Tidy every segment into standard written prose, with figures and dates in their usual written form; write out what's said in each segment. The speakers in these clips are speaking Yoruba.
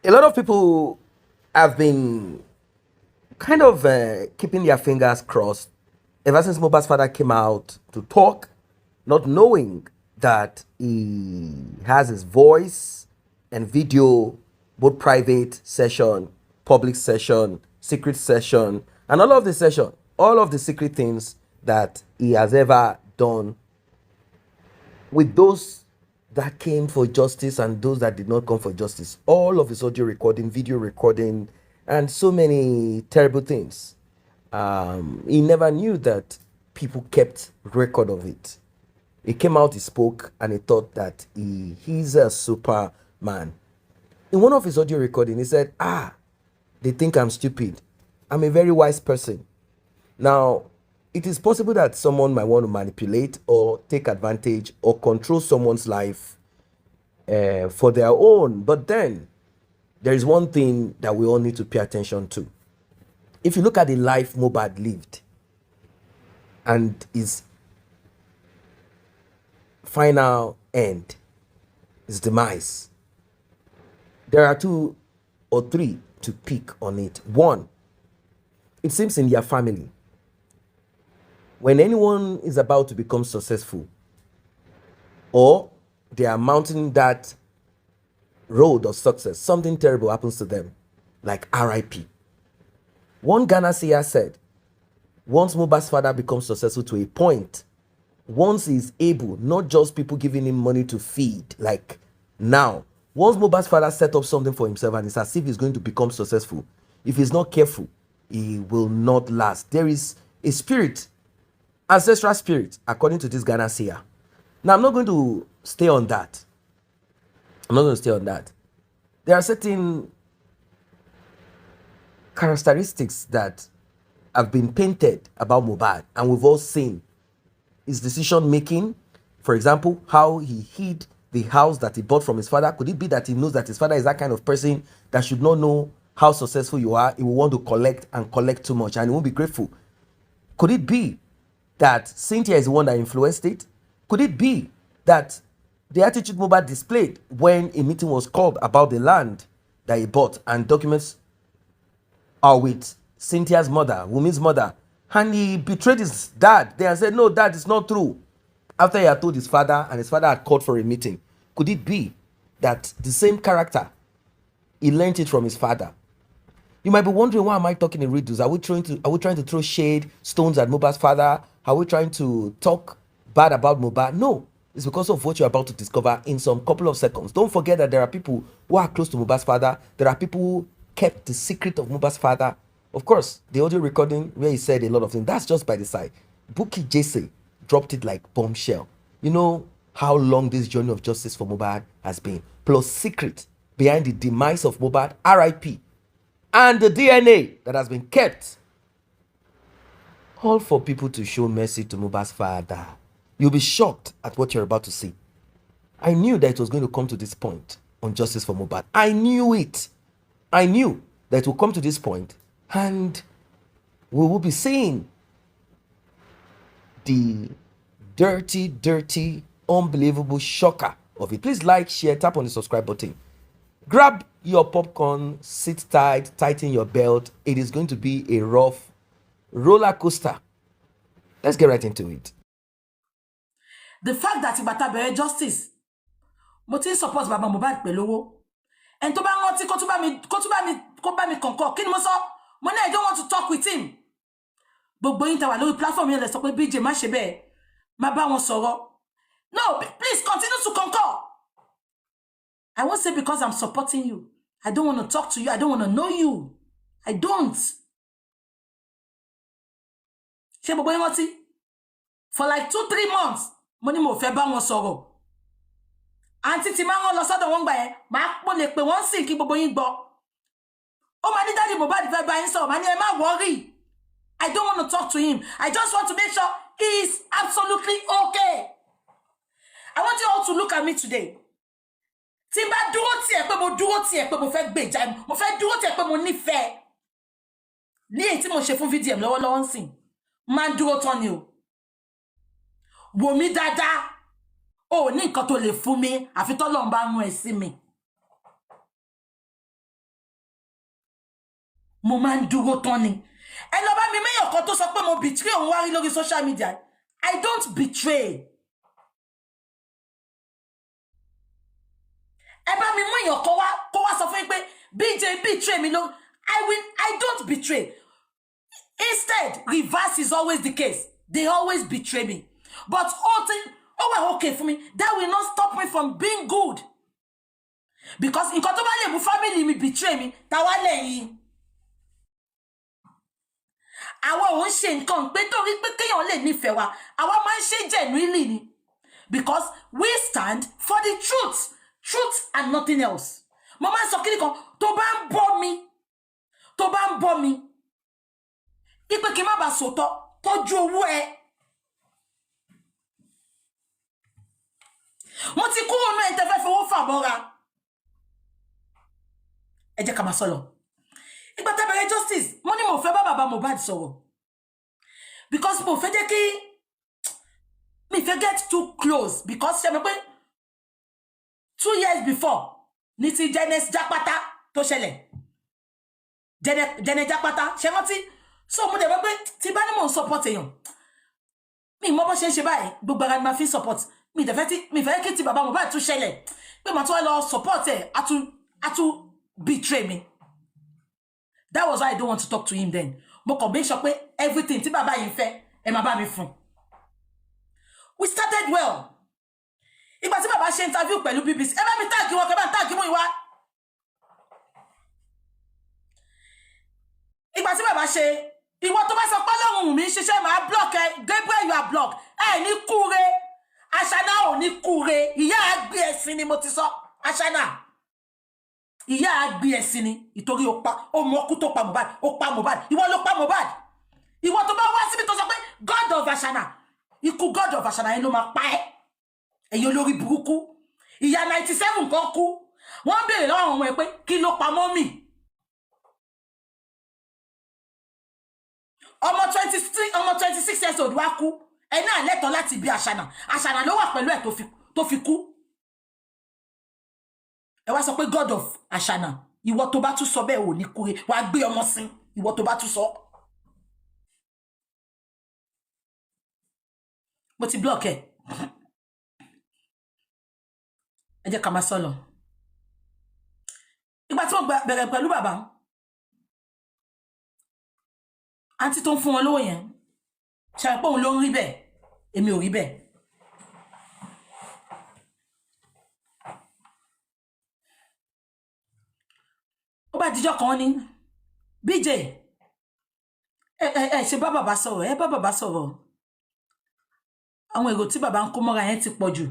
A lot of people have been kind of keeping their fingers crossed ever since Mohbad's father came out to talk, not knowing that he has his voice and video, both private session, public session, secret session, and all of the session, all of the secret things that he has ever done with those that came for justice and those that did not come for justice. All of his audio recording, video recording, and so many terrible things. He never knew that people kept record of it. He came out, he spoke, and he thought that he's a superman. In one of his audio recording, he said, they think I'm stupid. I'm a very wise person. Now, it is possible that someone might want to manipulate or take advantage or control someone's life for their own. But then, there is one thing that we all need to pay attention to. If you look at the life Mohbad lived and his final end, his demise, there are 2 or 3 to pick on it. One, it seems in their family, when anyone is about to become successful or they are mounting that road of success, something terrible happens to them, like RIP. One Ghana seer said, once Mohbad's father becomes successful to a point, once he's able, not just people giving him money to feed, like now, once Mohbad's father set up something for himself and it's as if he's going to become successful, if he's not careful, he will not last. There is a spirit, ancestral spirit, according to this Ghana seer. Now, I'm not going to stay on that. There are certain characteristics that have been painted about Mohbad, and we've all seen his decision making. For example, how he hid the house that he bought from his father. Could it be that he knows that his father is that kind of person that should not know how successful you are? He will want to collect and collect too much and he won't be grateful. Could it be that Cynthia is the one that influenced it? Could it be that the attitude Mohbad displayed when a meeting was called about the land that he bought and documents are with Cynthia's mother, Wumi's mother, and he betrayed his dad there and said, no, that is not true, after he had told his father and his father had called for a meeting? Could it be that the same character, he learned it from his father? You might be wondering, why am I talking in riddles? Are we trying to throw shade, stones at Mohbad's father? Are we trying to talk bad about Mohbad? No, it's because of what you're about to discover in some couple of seconds. Don't forget that there are people who are close to Mohbad's father. There are people who kept the secret of Mohbad's father. Of course, the audio recording where he said a lot of things, that's just by the side. Bukky Jesse dropped it like bombshell. You know how long this journey of justice for Mohbad has been. Plus secret behind the demise of Mohbad, RIP, and the DNA that has been kept. All for people to show mercy to Mohbad's father. You'll be shocked at what you're about to see. I knew that it was going to come to this point on justice for Mohbad. I knew it. I knew that it will come to this point and we will be seeing the dirty, unbelievable shocker of it. Please like, share, tap on the subscribe button. Grab your popcorn, sit tight, tighten your belt. It is going to be a rough roller coaster. Let's get right into it. The fact that Ibata bẹ̀rẹ̀ justice, mo ti support Baba Mohbad pẹ̀lú owó. And tó bá rántí kó tún bá mi kọ̀ǹkọ̀. Kí ni mo sọ? Mo ní I don't want to talk with him. Gbogbo yín tá wà lórí platform yẹn lè sọ pé BJ má ṣe bẹ́ẹ̀. Má bá wọn sọ̀rọ̀. No, please continue to concur. I won't say because I'm supporting you. I don't want to talk to you. I don't want to know you. I don't. Ṣé gbogbo yín rántí? For like 2-3 months, mo ní mo fẹ́ bá wọn sọ̀rọ̀. Àǹtí tí máa ń lọ sọ́dọ̀ wọn gbà yẹn, mo lè pè wọ́n sí kí gbogbo yín gbọ́. Ó máa ní Daddy Mohbad fẹ́ bá yín sọ̀rọ̀, máa ní ẹ má worry. I don't want to talk to him. I just want to make sure he is absolutely okay. I want you all to look at me today. Tí n bá dúró tì ẹ́ pé mo dúró tì ẹ́ pé mo fẹ́ gbèjà, mo fẹ́ dúró tì ẹ́ pé mo nífẹ̀ẹ́. Ní èyí tí mo ṣe fún fídíò lọ́wọ́lọ́wọ́ ń sìn, máa ń dúró tán ni o. Wò mí dáadáa. O ní nǹkan tó lè fún mi àfi t'Ọlọ́run bá rán ẹ sí mi. mo máa ń dúró tán ni. Ẹ lọ bá mi méyàn kan tó sọ pé mo betray òun wá rí lórí social media. I don't betray. Ẹ bá mi mú èèyàn kan wá kó wá sọ fún yín pé BJ betray mi ló. I don't betray. Instead, reverse is always the case. They always betray me. But well, okay for me. That will not stop me from being good. Because in Kotobale, my family me betray me. Tawale yi. Àwa ò ń ṣe nǹkan pé torí pé kéèyàn lè nífẹ̀ẹ́ wa. Àwa máa ń ṣe genuinely ni. Because we stand for the truth. Truth and nothing else. Mo máa ń sọ kíni kan tó bá ń bọ́ mi. Tó bá ń bọ́ mi. Ipe kí n má bàa sòótọ́ tọ́jú owó ẹ. Mo ti kúrò nínú ẹ̀ tẹ́ fẹ́ fowó fà bọ́ra. Ẹ jẹ́ ká máa sọ lọ. Ìgbà tá bẹ̀rẹ̀ justice, mo ní mo fẹ́ bá bàbá Mohbad sọ̀rọ̀. Because mo fẹ́ jẹ́ kí mi fẹ́ get too close. Because ṣe mi pé 2 years before, ní ti Janice Jápátá tó ṣẹlẹ̀. Janice Jápátá, ṣe rántí? So mo dẹ̀ bá pé tí bá ní mo ń support èèyàn. Mi mọ bó ṣe ń ṣe báyìí, gbogbo ara ni ma fi support. Mi fẹ́ kí ti bàbá Mohbad tún ṣẹlẹ̀. Pé màá tún wá lọ support ẹ̀, á tún betray me. That was why I don't want to talk to him then. Mo kàn make sure pé everything tí bàbá yìí fẹ́, ẹ máa bá mi fún. We started well. Ìgbà tí bàbá ṣe interview pẹ̀lú BBC, ẹ bá mi tag wọn, kẹ bá tag mú ìwá. Ìgbà tí bàbá ṣe, ìwọ tó bá sọ pé lọ́rùn mi ṣiṣẹ́ máa block ẹ, Gabriel you are blocked. Ẹ ní kúre, Ashana ò ní kúre, ìyá àgbé ẹ̀sìn ni mo ti sọ, Ashana. Ìyá àgbé ẹ̀sìn ni, ìtorí ó mọ kú tó pa Mohbad, ó pa Mohbad, ìwọ ló pa Mohbad. Ìwọ tó bá wá síbi tó sọ pé God of Ashana, ikú God of Ashana yẹn ló máa pa ẹ́. Ẹ̀yin olórí burúkú. Ìyá 97 kan kú. Wọ́n béèrè lọ́wọ́ àwọn ọmọ ẹ̀ pé kí ló pa mọ́mì. Ọmọ 26 years old wá kú. Ẹ náà lẹ́tọ̀ọ́ láti bí Ashana. Ashana ló wà pẹ̀lú ẹ̀ tó fi kú. Ẹ wá sọ pé God of Ashana. Ìwọ tó bá tún sọ bẹ́ẹ̀ ò ní kúre. Wàá gbé ọmọ sin. Ìwọ tó bá tún sọ. Mo ti block ẹ. Ẹ jẹ́ ká máa sọ lọ. Ìgbà tí mo bẹ̀rẹ̀ pẹ̀lú bàbá. Àǹtí tó ń fún wọn lówó yẹn. Ṣé pé òun ló ń rí bẹ́ẹ̀? Èmi ò rí bẹ́ẹ̀. Ó bá dijọ́ kan ní BJ. Ṣe bá bàbá sọ̀rọ̀, ẹ bá bàbá sọ̀rọ̀. Àwọn èrò tí bàbá ń kó mọ́ra yẹn ti pọ̀ jù.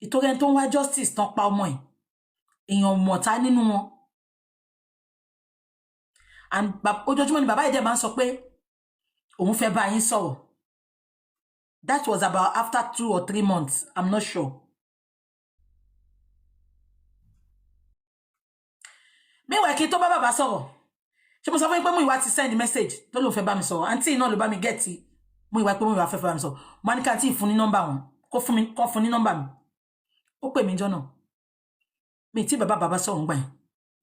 Ìtorí ẹni tó ń wá justice tán pa ọmọ ẹ̀. Èèyàn mọ̀ta nínú wọn. And ojoojúmọ́ ni bàbá ìdẹ́ máa ń sọ pé òun fẹ́ bá yín sọ̀rọ̀. That was about after 2 or 3 months. I'm not sure. Meanwhile, kí tó bá bàbá sọ̀rọ̀. Ṣé mo sọ fún yín pé Múyìwá ti send message tó lóun fẹ́ bá mi sọ̀rọ̀. Àǹtí náà ló bá mi get Múyìwá pé Múyìwá fẹ́ bá mi sọ̀rọ̀. Mo ní ká àǹtí fún ní nọ́mbà wọn. Kó fún ní nọ́mbà mi. Ó pè mí jọ́nà. Mi tí bàbá sọ̀rọ̀ ńgbà yẹn.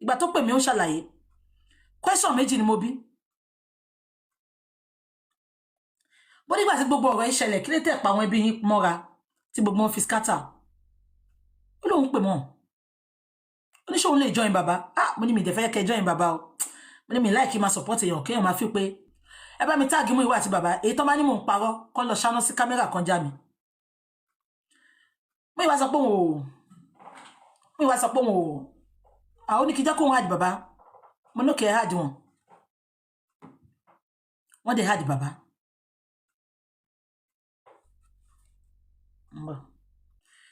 Ìgbà tó pè mí ó ṣàlàyé. Question méjì ni mo bí. Bó nígbà tí gbogbo ọ̀rọ̀ ìṣẹ̀lẹ̀ kí ló tẹ̀ pa àwọn ẹbí yín mọ́ra tí gbogbo wọn fi scatter. Ó lóun pè mọ́. Ó ní ṣé òun lè join bàbá. Mo ní mi dẹ̀ fẹ́ kẹ́ join bàbá o. Mo ní mi like máa support èèyàn kéèyàn máa fi pé ẹ bá mi tag Múyìwá àti bàbá èyí tó bá ní mò ń parọ́ kó lọ ṣáná sí kámẹ́rà kan já mi. Múyìwá sọ pé òun ò. Àwọn ní kí jẹ́ kóun hide bàbá. Mo ní kẹ́ hide wọn. Wọ́n dẹ̀ hide bàbá.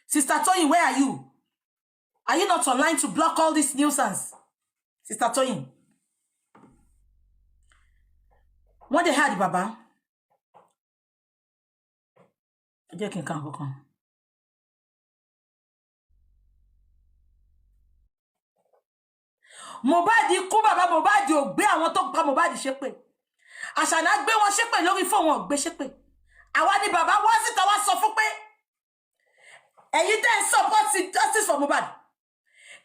Sister Toyin, where are you? Are you not online to block all this nuisance? Sister Toyin. Wọ́n dẹ̀ hide bàbá. Ẹ jẹ́ kí n kàn kankan. Mohbad kú bàbá Mohbad ò gbé àwọn tó pa Mohbad ṣépè. Àṣànà gbé wọn ṣépè lórí fóònù wọn gbé ṣépè. Àwa ni bàbá wá síta wá sọ fún pé ẹ̀yin tẹ́ ń support justice for Mohbad.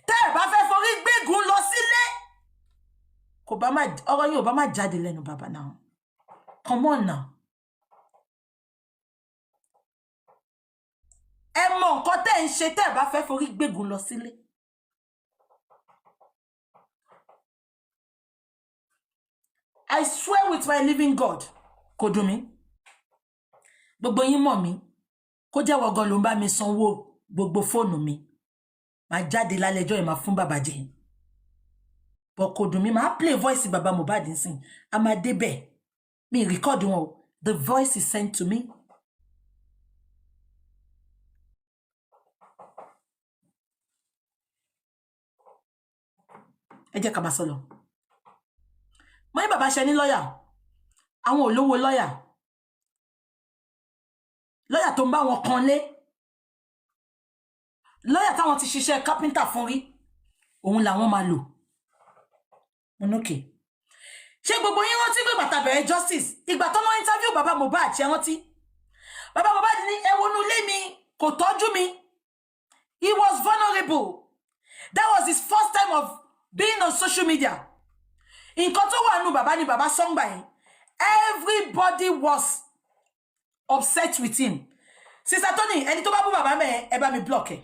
tẹ́ ẹ̀ bá fẹ́ forí gbégun lọ sílé kò bá má ọ̀rọ̀ yín ò bá má jáde lẹ́nu bàbá náà. Come on now. Ẹ mọ nǹkan tẹ́ ń ṣe tẹ́ ẹ̀ bá fẹ́ forí gbégun lọ sílé. I swear with my living God, kò dùn mí. Gbogbo yín mọ̀ mí. Kó jẹ́ wọ́n gan ló ń bá mi sanwó gbogbo fóònù mi. Màá jáde lálẹ́ ọjọ́ yẹn máa fún bàbá jẹ. But kò dùn mí, màá play voice bàbá Mohbad nsìn. A máa débẹ̀. Mi record wọn o. The voice is sent to me. Ẹ jẹ́ ká máa sọ lọ. Mo ní bàbá ṣe ní lọ́yà. Àwọn olówó lọ́yà. Lọ́yà tó ń bá wọn kan lé. Lọ́yà táwọn ti ṣiṣẹ́ carpenter fún rí. Òun làwọn máa lò. Okay. Ṣé gbogbo yín rántí pé bàtà bẹ̀rẹ̀ justice? Ìgbà tó lọ interview bàbá Mohbad ṣé rántí? Bàbá Mohbad ní ẹ wọnú ilé mi, kò tọ́jú mi. He was vulnerable. That was his first time of being on social media. Nǹkan tó wà nù bàbá ni bàbá sọ́ngbà yẹn. Everybody was upset with him. Sister Tony, ẹni tó bá bú bàbá mẹ́ ẹ bá mi block ẹ.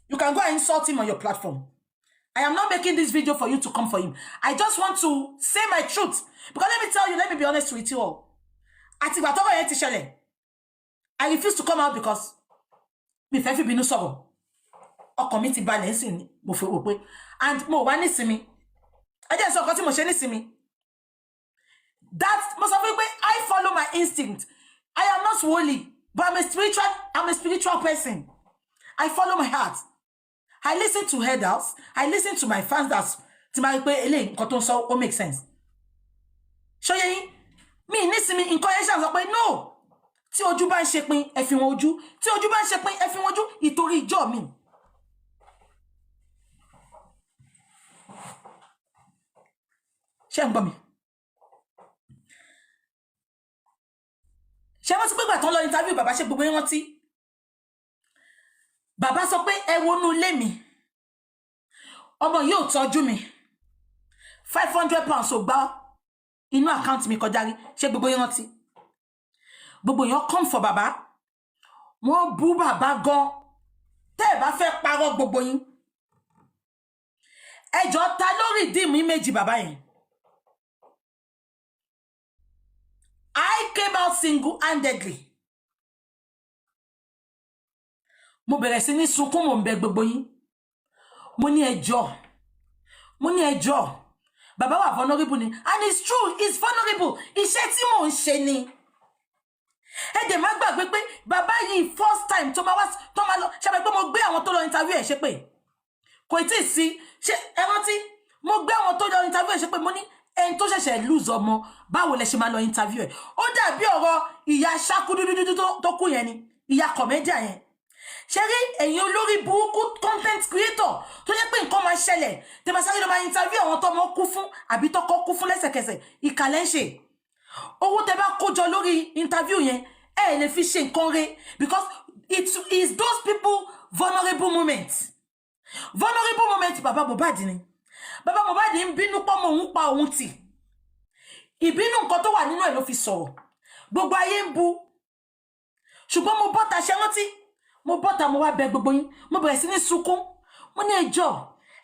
You can go and insult him on your platform. I am not making this video for you to come for him. I just want to say my truth. Because let me tell you, let me be honest with you all. Àti ìgbà tọ́rọ̀ yẹn ti ṣẹlẹ̀, I refuse to come out because mi fẹ́ fi bínú sọ̀rọ̀. Ọkàn mi ti balẹ̀ sí ni mo fẹ́ wò pé and mo wá nísinmi. Ẹ jẹ́ sọ nǹkan tí mo ṣe nísinmi. That mo sọ fún pé I follow my instinct. I am not holy, but I'm a spiritual person. I follow my heart. I listen to headers. I listen to my fans. That's to my way. It make sense. Show you me nísìmí nǹkan yẹn ṣàn sọ pé no. Tí ojú bá ń ṣe pin ẹ fi wọn ojú. Tí ojú bá ń ṣe pin ẹ fi wọn ojú ìtorí ìjọ mi. Ṣé ń gbọ́ mi? Ṣé wọ́n ti pé gbà tán lọ interview bàbá ṣe gbogbo yín rántí? Bàbá sọ pé ẹ wọnú ilé mi. Ọmọ yóò tọ́jú mi. £500 ò gbà inú account mi kọjá rí. Ṣé gbogbo yín rántí? Gbogbo yín come for bàbá. Wọ́n bú bàbá gan. Tẹ́ ẹ bá fẹ́ parọ́ gbogbo yín. Ẹjọ́ ta lórí dim image bàbá yẹn. I came out single-handedly. Mo bẹ̀rẹ̀ sí ní sunkún mo ń bẹ gbogbo yín. Mo ní ẹjọ́. Bàbá wà vulnerable ni. And it's true, it's vulnerable. Iṣẹ́ tí mò ń ṣe ni. Ẹ dẹ̀ má gbàgbé pé bàbá yìí first time tó máa lọ ṣe pé mo gbé àwọn tó lọ interview ẹ̀ ṣe pé kò tí ì sí ṣe ẹ rántí mo gbé àwọn tó lọ interview ẹ̀ ṣe pé mo ní ẹni tó ṣẹ̀ṣẹ̀ lose ọmọ báwo lẹ ṣe máa lọ interview ẹ̀. Ó dàbí ọ̀rọ̀ ìyá ṣákú dúdú tó kú yẹn ni ìyá comedian yẹn. Ṣé rí ẹ̀yin olórí burúkú content creator tó jẹ́ pé nǹkan máa ṣẹlẹ̀ tẹ́ bá sáré lọ máa interview àwọn tó mọ́ kú fún àbí tọ́kọ́ kú fún lẹ́sẹ̀kẹsẹ̀ ìkàlẹ̀ ń ṣe. Owó tẹ́ bá kó jọ lórí interview yẹn ẹ lè fi ṣe nǹkan rẹ̀ because it is those people vulnerable moments. Vulnerable moments bàbá Mohbad ni. Bàbá Mohbad ń bínú pọ́ mọ́ òun pa òun tì. Ìbínú nǹkan tó wà nínú ẹ̀ ló fi sọ̀rọ̀. Gbogbo ayé ń bu. Ṣùgbọ́n mo bọ́ta ṣe rántí. Mo bọ́ta mo wá bẹ gbogbo yín. Mo bẹ̀rẹ̀ sí ní sunkún. Mo ní ẹjọ́.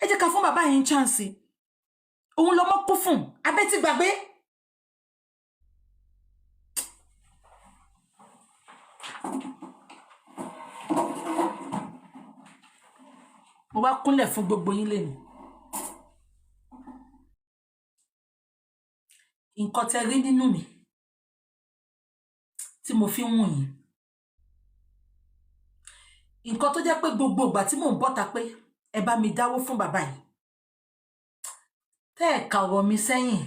Ẹ jẹ́ ká fún bàbá yín chance. Òun lọmọ kú fún. Abẹ́ ti gbàgbé. Mo wá kúnlẹ̀ fún gbogbo yín lẹ́nu. Nǹkan tẹ́ rí nínú mi tí mo fi ń wùn yín. Nǹkan tó jẹ́ pé gbogbo ìgbà tí mò ń bọ́ta pé ẹ bá mi dáwó fún bàbá yìí. Tẹ́ ẹ̀ ka ọ̀rọ̀ mi sẹ́yìn.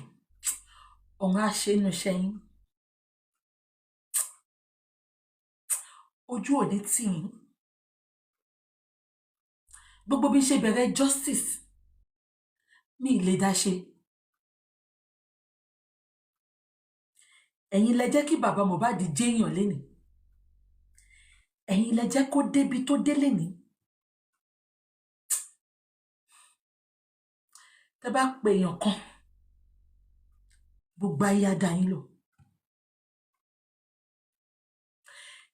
Òun á ṣe inú sẹ́yìn. Ojú òde tì yín. Gbogbo bí ṣe bẹ̀rẹ̀ justice mi lè dá ṣe. Ẹ̀yin lẹ jẹ́ kí bàbá Mohbad jẹ́ èèyàn lénìí. Ẹ̀yin lẹ jẹ́ kó débi tó dé lénìí. tẹ́ bá pe èèyàn kan gbogbo ayé á dá yín lò.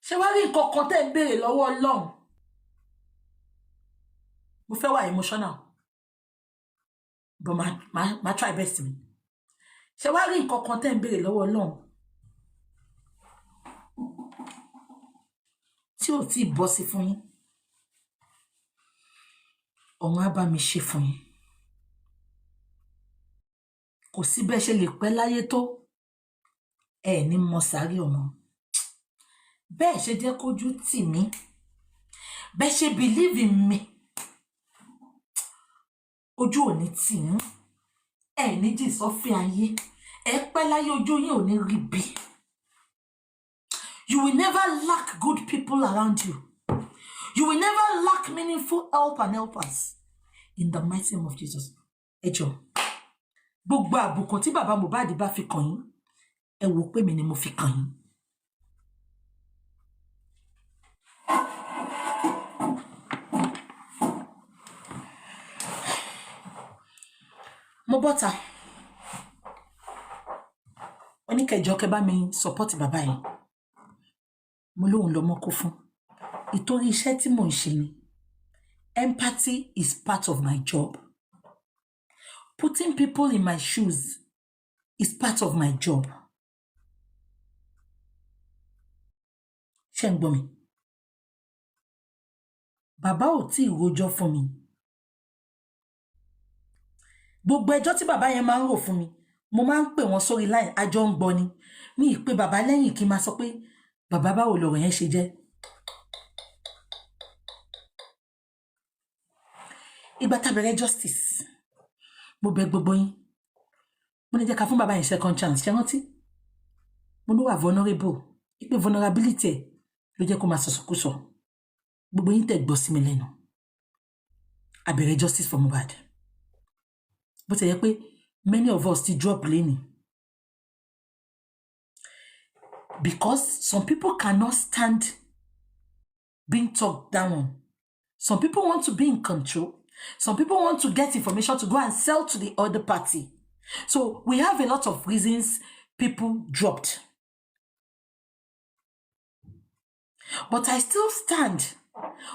Ṣé wá rí nǹkan kan tẹ́ ń béèrè lọ́wọ́ Ọlọ́run? Mo fẹ́ wà emotional but ma try best mi. Ṣé wá rí nǹkan kan tẹ́ ń béèrè lọ́wọ́ Ọlọ́run tí ò tí bọ́ sí fún yín? Ọ̀run á bá mi ṣe fún yín. Kò sí bẹ́ẹ̀ ṣe lè pẹ́ láyé tó ẹ ní mọ sáré ọ̀nà. Bẹ́ẹ̀ ṣe jẹ́ kójú tì mí, bẹ́ẹ̀ ṣe believe in me, ojú ò ní tì yín, ẹ ní jì sọ́fẹ́ ayé, ẹ pẹ́ láyé ojú yín ò ní rí bí. You will never lack good people around you. You will never lack meaningful help and helpers. In the mighty name of Jesus. Ẹ jọ̀ọ́, gbogbo àbùkù tí bàbá Mohbad bá fi kàn yín, ẹ wò pé mi ni mo fi kàn yín. Mo bọ́ta. Wọ́n ní kẹjọ kẹ bá mi support bàbá yìí. Mo lóhun lọmọ kú fún. Ìtorí iṣẹ́ tí mò ń ṣe ni. Empathy is part of my job. Putting people in my shoes is part of my job. Ṣé ń gbọ́ mi? Bàbá ò tí ì rojọ́ fún mi. Gbogbo ẹjọ́ tí bàbá yẹn máa ń rò fún mi, mo máa ń pè wọ́n sórí line, àjọ ń gbọ́ ni. Mi ì pé bàbá lẹ́yìn kí n máa sọ pé bàbá báwo lọ̀rọ̀ yẹn ṣe jẹ́. Ìgbà tá bẹ̀rẹ̀ justice, mo bẹ̀ gbogbo yín. Mo ní jẹ́ ká fún bàbá yẹn second chance, ṣé rántí? Mo ní wà vulnerable. Ìpè vulnerability ẹ̀ ló jẹ́ kó máa sọ̀sọ̀kúsọ. Gbogbo yín tẹ̀ gbọ́ sí mi lẹ́nu. A bẹ̀rẹ̀ justice for Mohbad. Bó ti yẹ pé many of us ti drop lẹ́ni. Because some people cannot stand being talked down on. Some people want to be in control. Some people want to get information to go and sell to the other party. So we have a lot of reasons people dropped. But I still stand.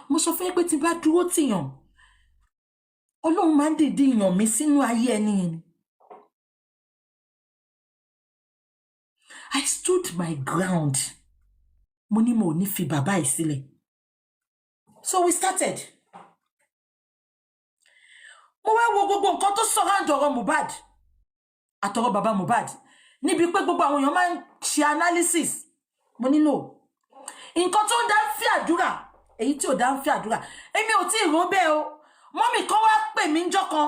Mo sọ fún yín pé tí bá dúró tìyàn, Ọlọ́run máa ń dìde yàn mí sínú ayé ẹni yẹn. I stood my ground. Mo ní mo ní fi bàbá yìí sílẹ̀. So we started. Mo wá wo gbogbo nǹkan tó surround ọ̀rọ̀ Mohbad àtọ̀rọ̀ bàbá Mohbad. Níbi pé gbogbo àwọn èèyàn máa ń ṣe analysis. Mo ní no. Nǹkan tó ń dá ń fi àdúrà, èyí tí ò dá ń fi àdúrà. Èmi ò tí ì rò bẹ́ẹ̀ o. Mọ́mì kan wá pè mí ńjọ́ kan.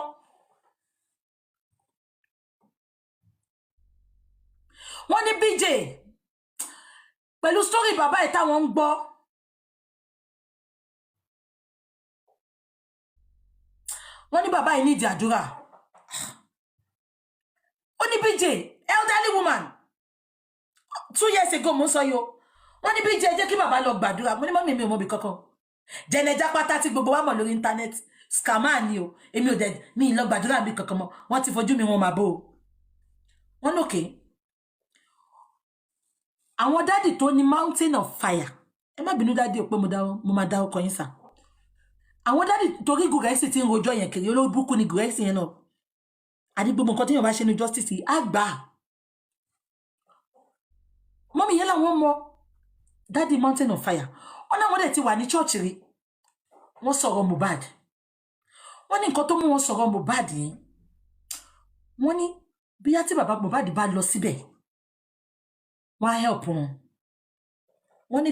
Wọ́n ní BJ pẹ̀lú story bàbá ẹ̀ táwọn ń gbọ́. Wọ́n ní bàbá yìí nídìí àdúrà. Ó ní BJ, elderly woman, 2 years ago mo sọ yo. Wọ́n ní BJ jẹ́ kí bàbá lọ gbàdúrà. Mo ní mọ́mì mi ò mọ̀ bí kankan. Jẹ́nẹ̀já pátá tí gbogbo wa mọ̀ lórí internet. Scammer ni o. Èmi ò dẹ̀ mi lọ gbàdúrà bí kankan mọ́. Wọ́n ti fojú mi wọn máa bò ó. Wọ́n ní okay. Àwọn daddy tó ní mountain of fire. Ẹ má bínú daddy o pé mo máa dá ọkọ yín sá. Àwọn daddy torí Guresi tí ń rojọ́ yẹn kiri olóbùkún ni Guresi yẹn náà. Àdí gbogbo nǹkan tí yóò bá ṣe ní justice yìí á gbà. Mọ́mì yẹn làwọn mọ daddy mountain of fire. Wọ́n náà wọ́n dẹ̀ ti wà ní church rí. Wọ́n sọ̀rọ̀ Mohbad. Wọ́n ní nǹkan tó mú wọn sọ̀rọ̀ Mohbad yẹn. Wọ́n ní bí yá tí bàbá Mohbad bá lọ síbẹ̀. Wọ́n á help wọn. Wọ́n ní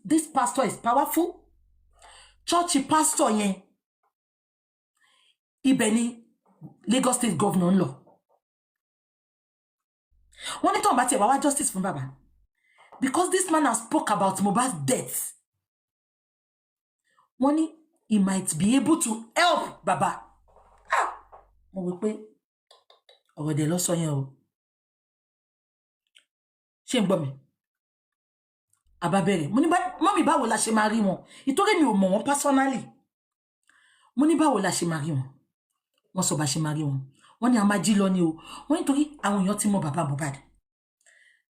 this pastor is powerful. Church pastor yẹn. Ibẹ̀ ni Lagos State Governor ń lọ. Wọ́n ní tó ń bá tiẹ̀ wá justice fún bàbá. Because this man has spoke about Mohbad's death. Wọ́n ní he might be able to help bàbá. Mo wí pé ọ̀rọ̀ dẹ̀ lọ sọ yẹn o. Ṣé ń gbọ́ mi? Àbá bẹ̀rẹ̀. Mo ní mọ́mì báwo la ṣe máa rí wọn? Ìtorí mi ò mọ̀ wọ́n personally. Mo ní báwo la ṣe máa rí wọn? Wọ́n sọ bá ṣe máa rí wọn. wọ́n ní a máa jí lọ ni o wọ́n nítorí àwọn èèyàn ti mọ bàbá Mohbad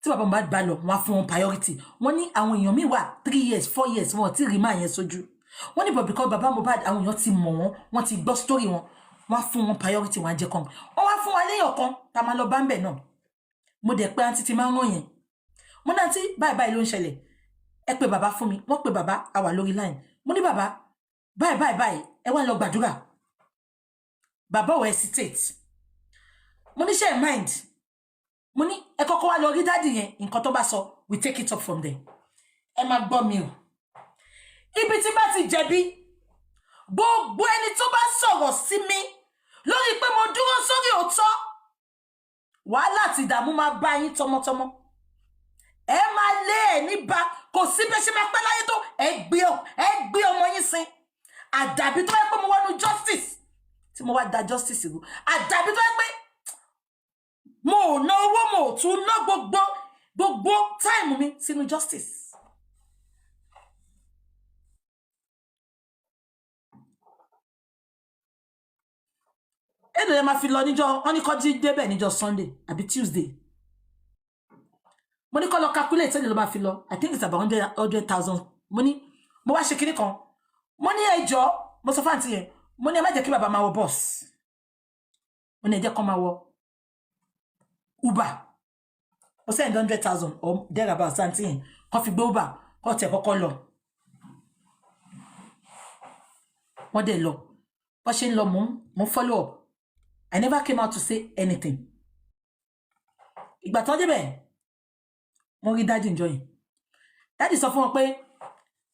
tí bàbá Mohbad bá lọ wọ́n á fún wọn priority wọ́n ní àwọn èèyàn míì wà 3 years 4 years wọn ò tí ì rí máa yẹn sójú wọ́n ní but because bàbá Mohbad àwọn èèyàn ti mọ̀ wọ́n ti gbọ́ story wọn wọ́n á fún wọn priority wọn á jẹ́ kan wọ́n wá fún wa léyàn kan tá a máa lọ bá ń bẹ̀ náà mo dẹ̀ pé àǹtí ti máa ń ràn yẹn mo ní àǹtí báyìí ló ń ṣẹlẹ̀ ẹ pé bàbá fún mi wọ́n pé bàbá a wà lórí line mo ní bàbá báyìí ẹ wá lọ gbàdúrà bàbá ò hesitate mo ní ṣe mind mo ní ẹ kọ́kọ́ wá lọ rí dáàdì yẹn nǹkan tó bá sọ we take it up from there ẹ máa gbọ́ mi o ibi tí bá ti jẹ̀bi gbogbo ẹni tó bá sọ̀rọ̀ sí mi lórí pé mo dúró sórí òótọ́ wàhálà àti ìdààmú máa bá yín tọmọtọmọ ẹ máa lé ẹ níbà kò sí bẹ́ẹ̀ ṣe máa pẹ́ láyé tó ẹ gbé ọmọ yín sin àdàbí tó yẹ pé mo wọnú justice tí mo wá da justice ìlú àdàbí tó yẹ pé mo ò ná owó mo ò tún ná gbogbo time mi sínú justice. Èdè lè máa fi lọ níjọ́ wọ́n ní kọ́ débẹ̀ níjọ́ Sunday àbí Tuesday mo ní kọ́ lọ calculate èdè ló máa fi lọ I think it's about 100,000 mo wá ṣe kinní kan mo ní ẹjọ́ mo sọ fáǹtì yẹn mo ní ẹ má jẹ́ kí bàbá máa wọ bus mo ní ẹ jẹ́ kó máa wọ Uber mo send 100,000 or thereabout santi yẹn kó fi gbé Uber kó tẹ̀ kọ́kọ́ lọ wọ́n dẹ̀ lọ bó ṣe ń lọ mo follow up I never came out to say anything ìgbà tó débẹ̀ wọ́n rí dáàdì enjoy dáàdì sọ fún wọn pé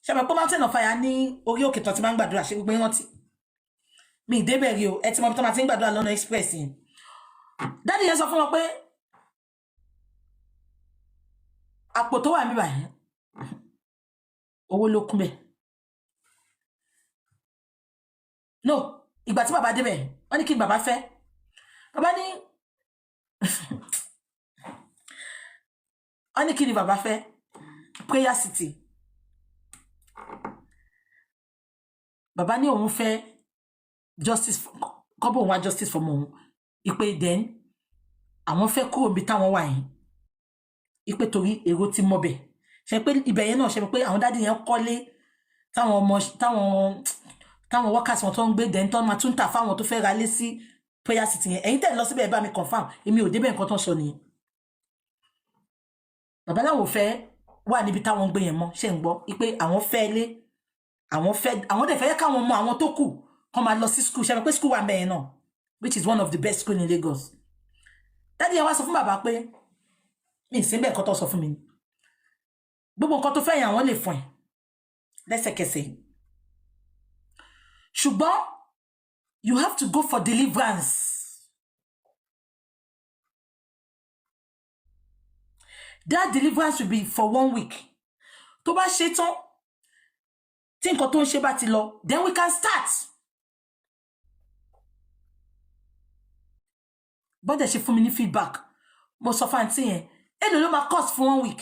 ṣàbẹ̀ pé mountain of fire ní orí òkè tó ti máa ń gbàdúrà ṣe gbogbo rántí mi ìdébẹ̀ rí o ẹ ti mọ bí tó máa ti ń gbàdúrà lọ́nà express yẹn dáàdì yẹn sọ fún wọn pé àpò tó wà níbà yẹn owó ló kún bẹ́ẹ̀ no ìgbà tí bàbá débẹ̀ wọ́n ní kí bàbá fẹ́ bàbá ní wọ́n ní kí ni bàbá fẹ́ prayer city bàbá ní òun fẹ́ justice kọ́bọ̀ òun wá justice for òun ìpè then àwọn fẹ́ kúrò bí táwọn wà yẹn ìpè torí èrò ti mọ́bẹ̀ ṣe pé ibẹ̀ yẹn náà ṣe pé àwọn dádì yẹn kọ́lé táwọn ọmọ táwọn workers wọn tó ń gbé then tó máa tún tà fáwọn tó fẹ́ ra lé sí prayer city yẹn ẹ̀yin tẹ̀ lọ síbẹ̀ ẹ bá mi confirm èmi ò débẹ̀ nǹkan tó ń sọ nìyẹn bàbá láwọn fẹ́ wà níbi táwọn ń gbé yẹn mọ́ ṣe ń gbọ́ ìpè àwọn fẹ́ lé àwọn dẹ̀ fẹ́ káwọn mọ àwọn tó kù kọ́ máa lọ sí school ṣe pé school wà mẹ́yẹn náà which is one of the best school in Lagos dádì yẹn wá sọ fún bàbá pé mi ì sí bẹ́ẹ̀ nǹkan tó sọ fún mi gbogbo nǹkan tó fẹ́ yẹn àwọn lè fún ẹ lẹ́sẹ̀kẹsẹ̀ ṣùgbọ́n you have to go for deliverance that deliverance will be for 1 week tó bá ṣe tán tí nǹkan tó ń ṣe bá ti lọ then we can start bọ́dẹ̀ ṣe fún mi ní feedback mo sọ fáǹtì yẹn èlò ló máa cost fún 1 week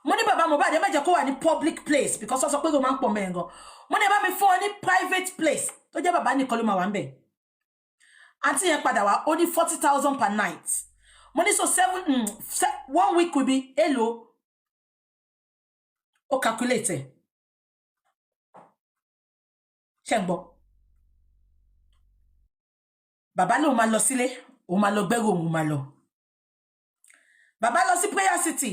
mo ní bàbá Mohbad ẹ má jẹ́ kó wà ní public place because wọ́n sọ pé kó máa ń pọ̀ mẹ́rin gan mo ní ẹ bá mi fún ọ ní private place tó jẹ́ bàbá nìkan ló máa wà ń bẹ̀ àǹtí yẹn padà wá ó ní 40,000 per night mo ní so 1 week will be èlò ó calculate ṣe ń gbọ́ bàbá lòun máa lọ sílé òun máa lọ gbẹ́rù òun máa lọ bàbá lọ sí prayer city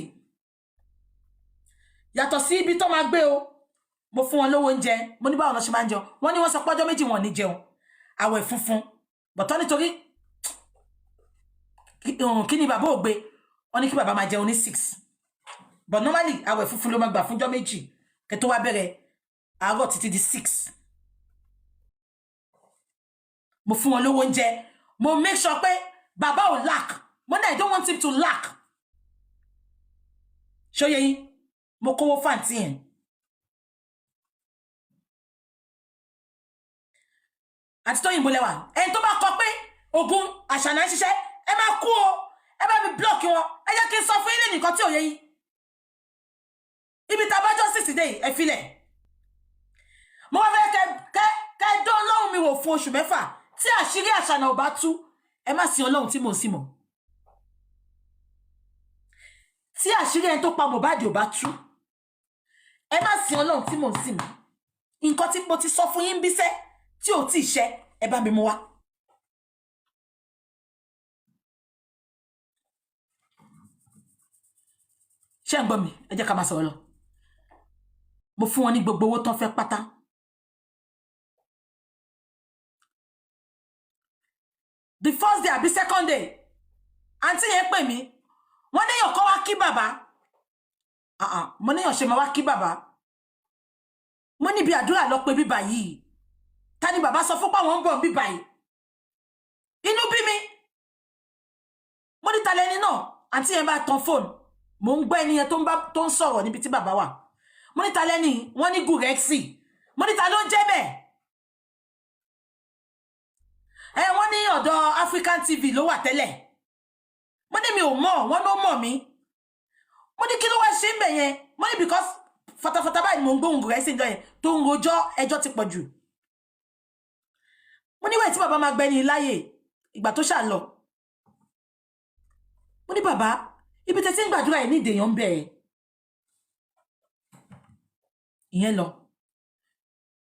yàtọ̀ sí ibi tó máa gbé o mo fún wọn lówó oúnjẹ mo ní báwọn lọ ṣe máa ń jẹun wọ́n ní wọ́n sọ pọ́jọ́ méjì wọn ní jẹun àwẹ̀ funfun bọ̀tọ́ nítorí kí ni bàbá ò gbé wọ́n ní kí bàbá máa jẹun ní 6 but normally àwẹ̀ funfun ló máa gbà fúnjọ́ méjì kẹ́ tó wá bẹ̀rẹ̀ àárọ̀ títí di 6 mo fún wọn lówó oúnjẹ mo make sure pé bàbá ò lack mo ní I don't want him to lack ṣóyẹ yín mo kówó fàǹtì yẹn àti tó yìnbó lẹ́wà ẹni tó bá kọ pé ogun àṣànà ń ṣiṣẹ́ ẹ máa kú o ẹ bá mi block wọn ẹ jẹ́ kí n sọ fún yín nìkan tí ò yẹ yín ibi tá a bá justice dé ẹ filẹ̀ mo wá fẹ́ kẹ́ dán lọ́hùn mi wò fún oṣù 6 tí àṣírí àṣànà ò bá tú ẹ má sin Ọlọ́run tí mò ń sìn mọ́. Tí àṣírí ẹni tó pa Mohbad ò bá tú, ẹ má sin Ọlọ́run tí mò ń sìn mọ́. Nǹkan tí mo ti sọ fún yín bíṣẹ́ tí ò tí ì ṣẹ, ẹ bá mi mú wá. Ṣé ń gbọ́ mi? Ẹ jẹ́ ká máa sọ̀rọ̀ lọ. Mo fún wọn ní gbogbo owó tán fẹ́ pátá. The first day àbí second day, àǹtí yẹn pè mí, wọ́n níyàn kọ́ wá kí bàbá. Mo níyàn ṣe máa wá kí bàbá. Mo ní bí àdúrà lọ pé bíbà yìí. Ta ni bàbá sọ fún pa wọ́n ń bọ̀ bíbà yìí? Inú bí mi. Mo ní ta lẹni náà, àǹtí yẹn bá tan fóònù. Mo ń gbọ́ ẹni yẹn tó ń sọ̀rọ̀ níbi tí bàbá wà. Mo ní ta lẹni, wọ́n ní Gurexy. Mo ní ta ló ń jẹ́ bẹ́ẹ̀? Wọ́n ní ọ̀dọ̀ African TV ló wà tẹ́lẹ̀. Mo ní mi ò mọ̀, wọ́n ló mọ̀ mí. Mo ní kí ló wá ṣe ń bẹ̀ yẹn? Mo ní because fatafata báyìí mo ń gbóhùn Gurexy ńjọ́ yẹn tó ń rojọ́ ẹjọ́ ti pọ̀ jù. Mo ní wẹ̀ tí bàbá máa gbẹ́ni láyè ìgbà tó ṣà lọ. Mo ní bàbá, ibi tẹ́ tí ń gbàdúrà ẹ̀ ní ìdèyàn ń bẹ̀ ẹ́. Ìyẹn lọ.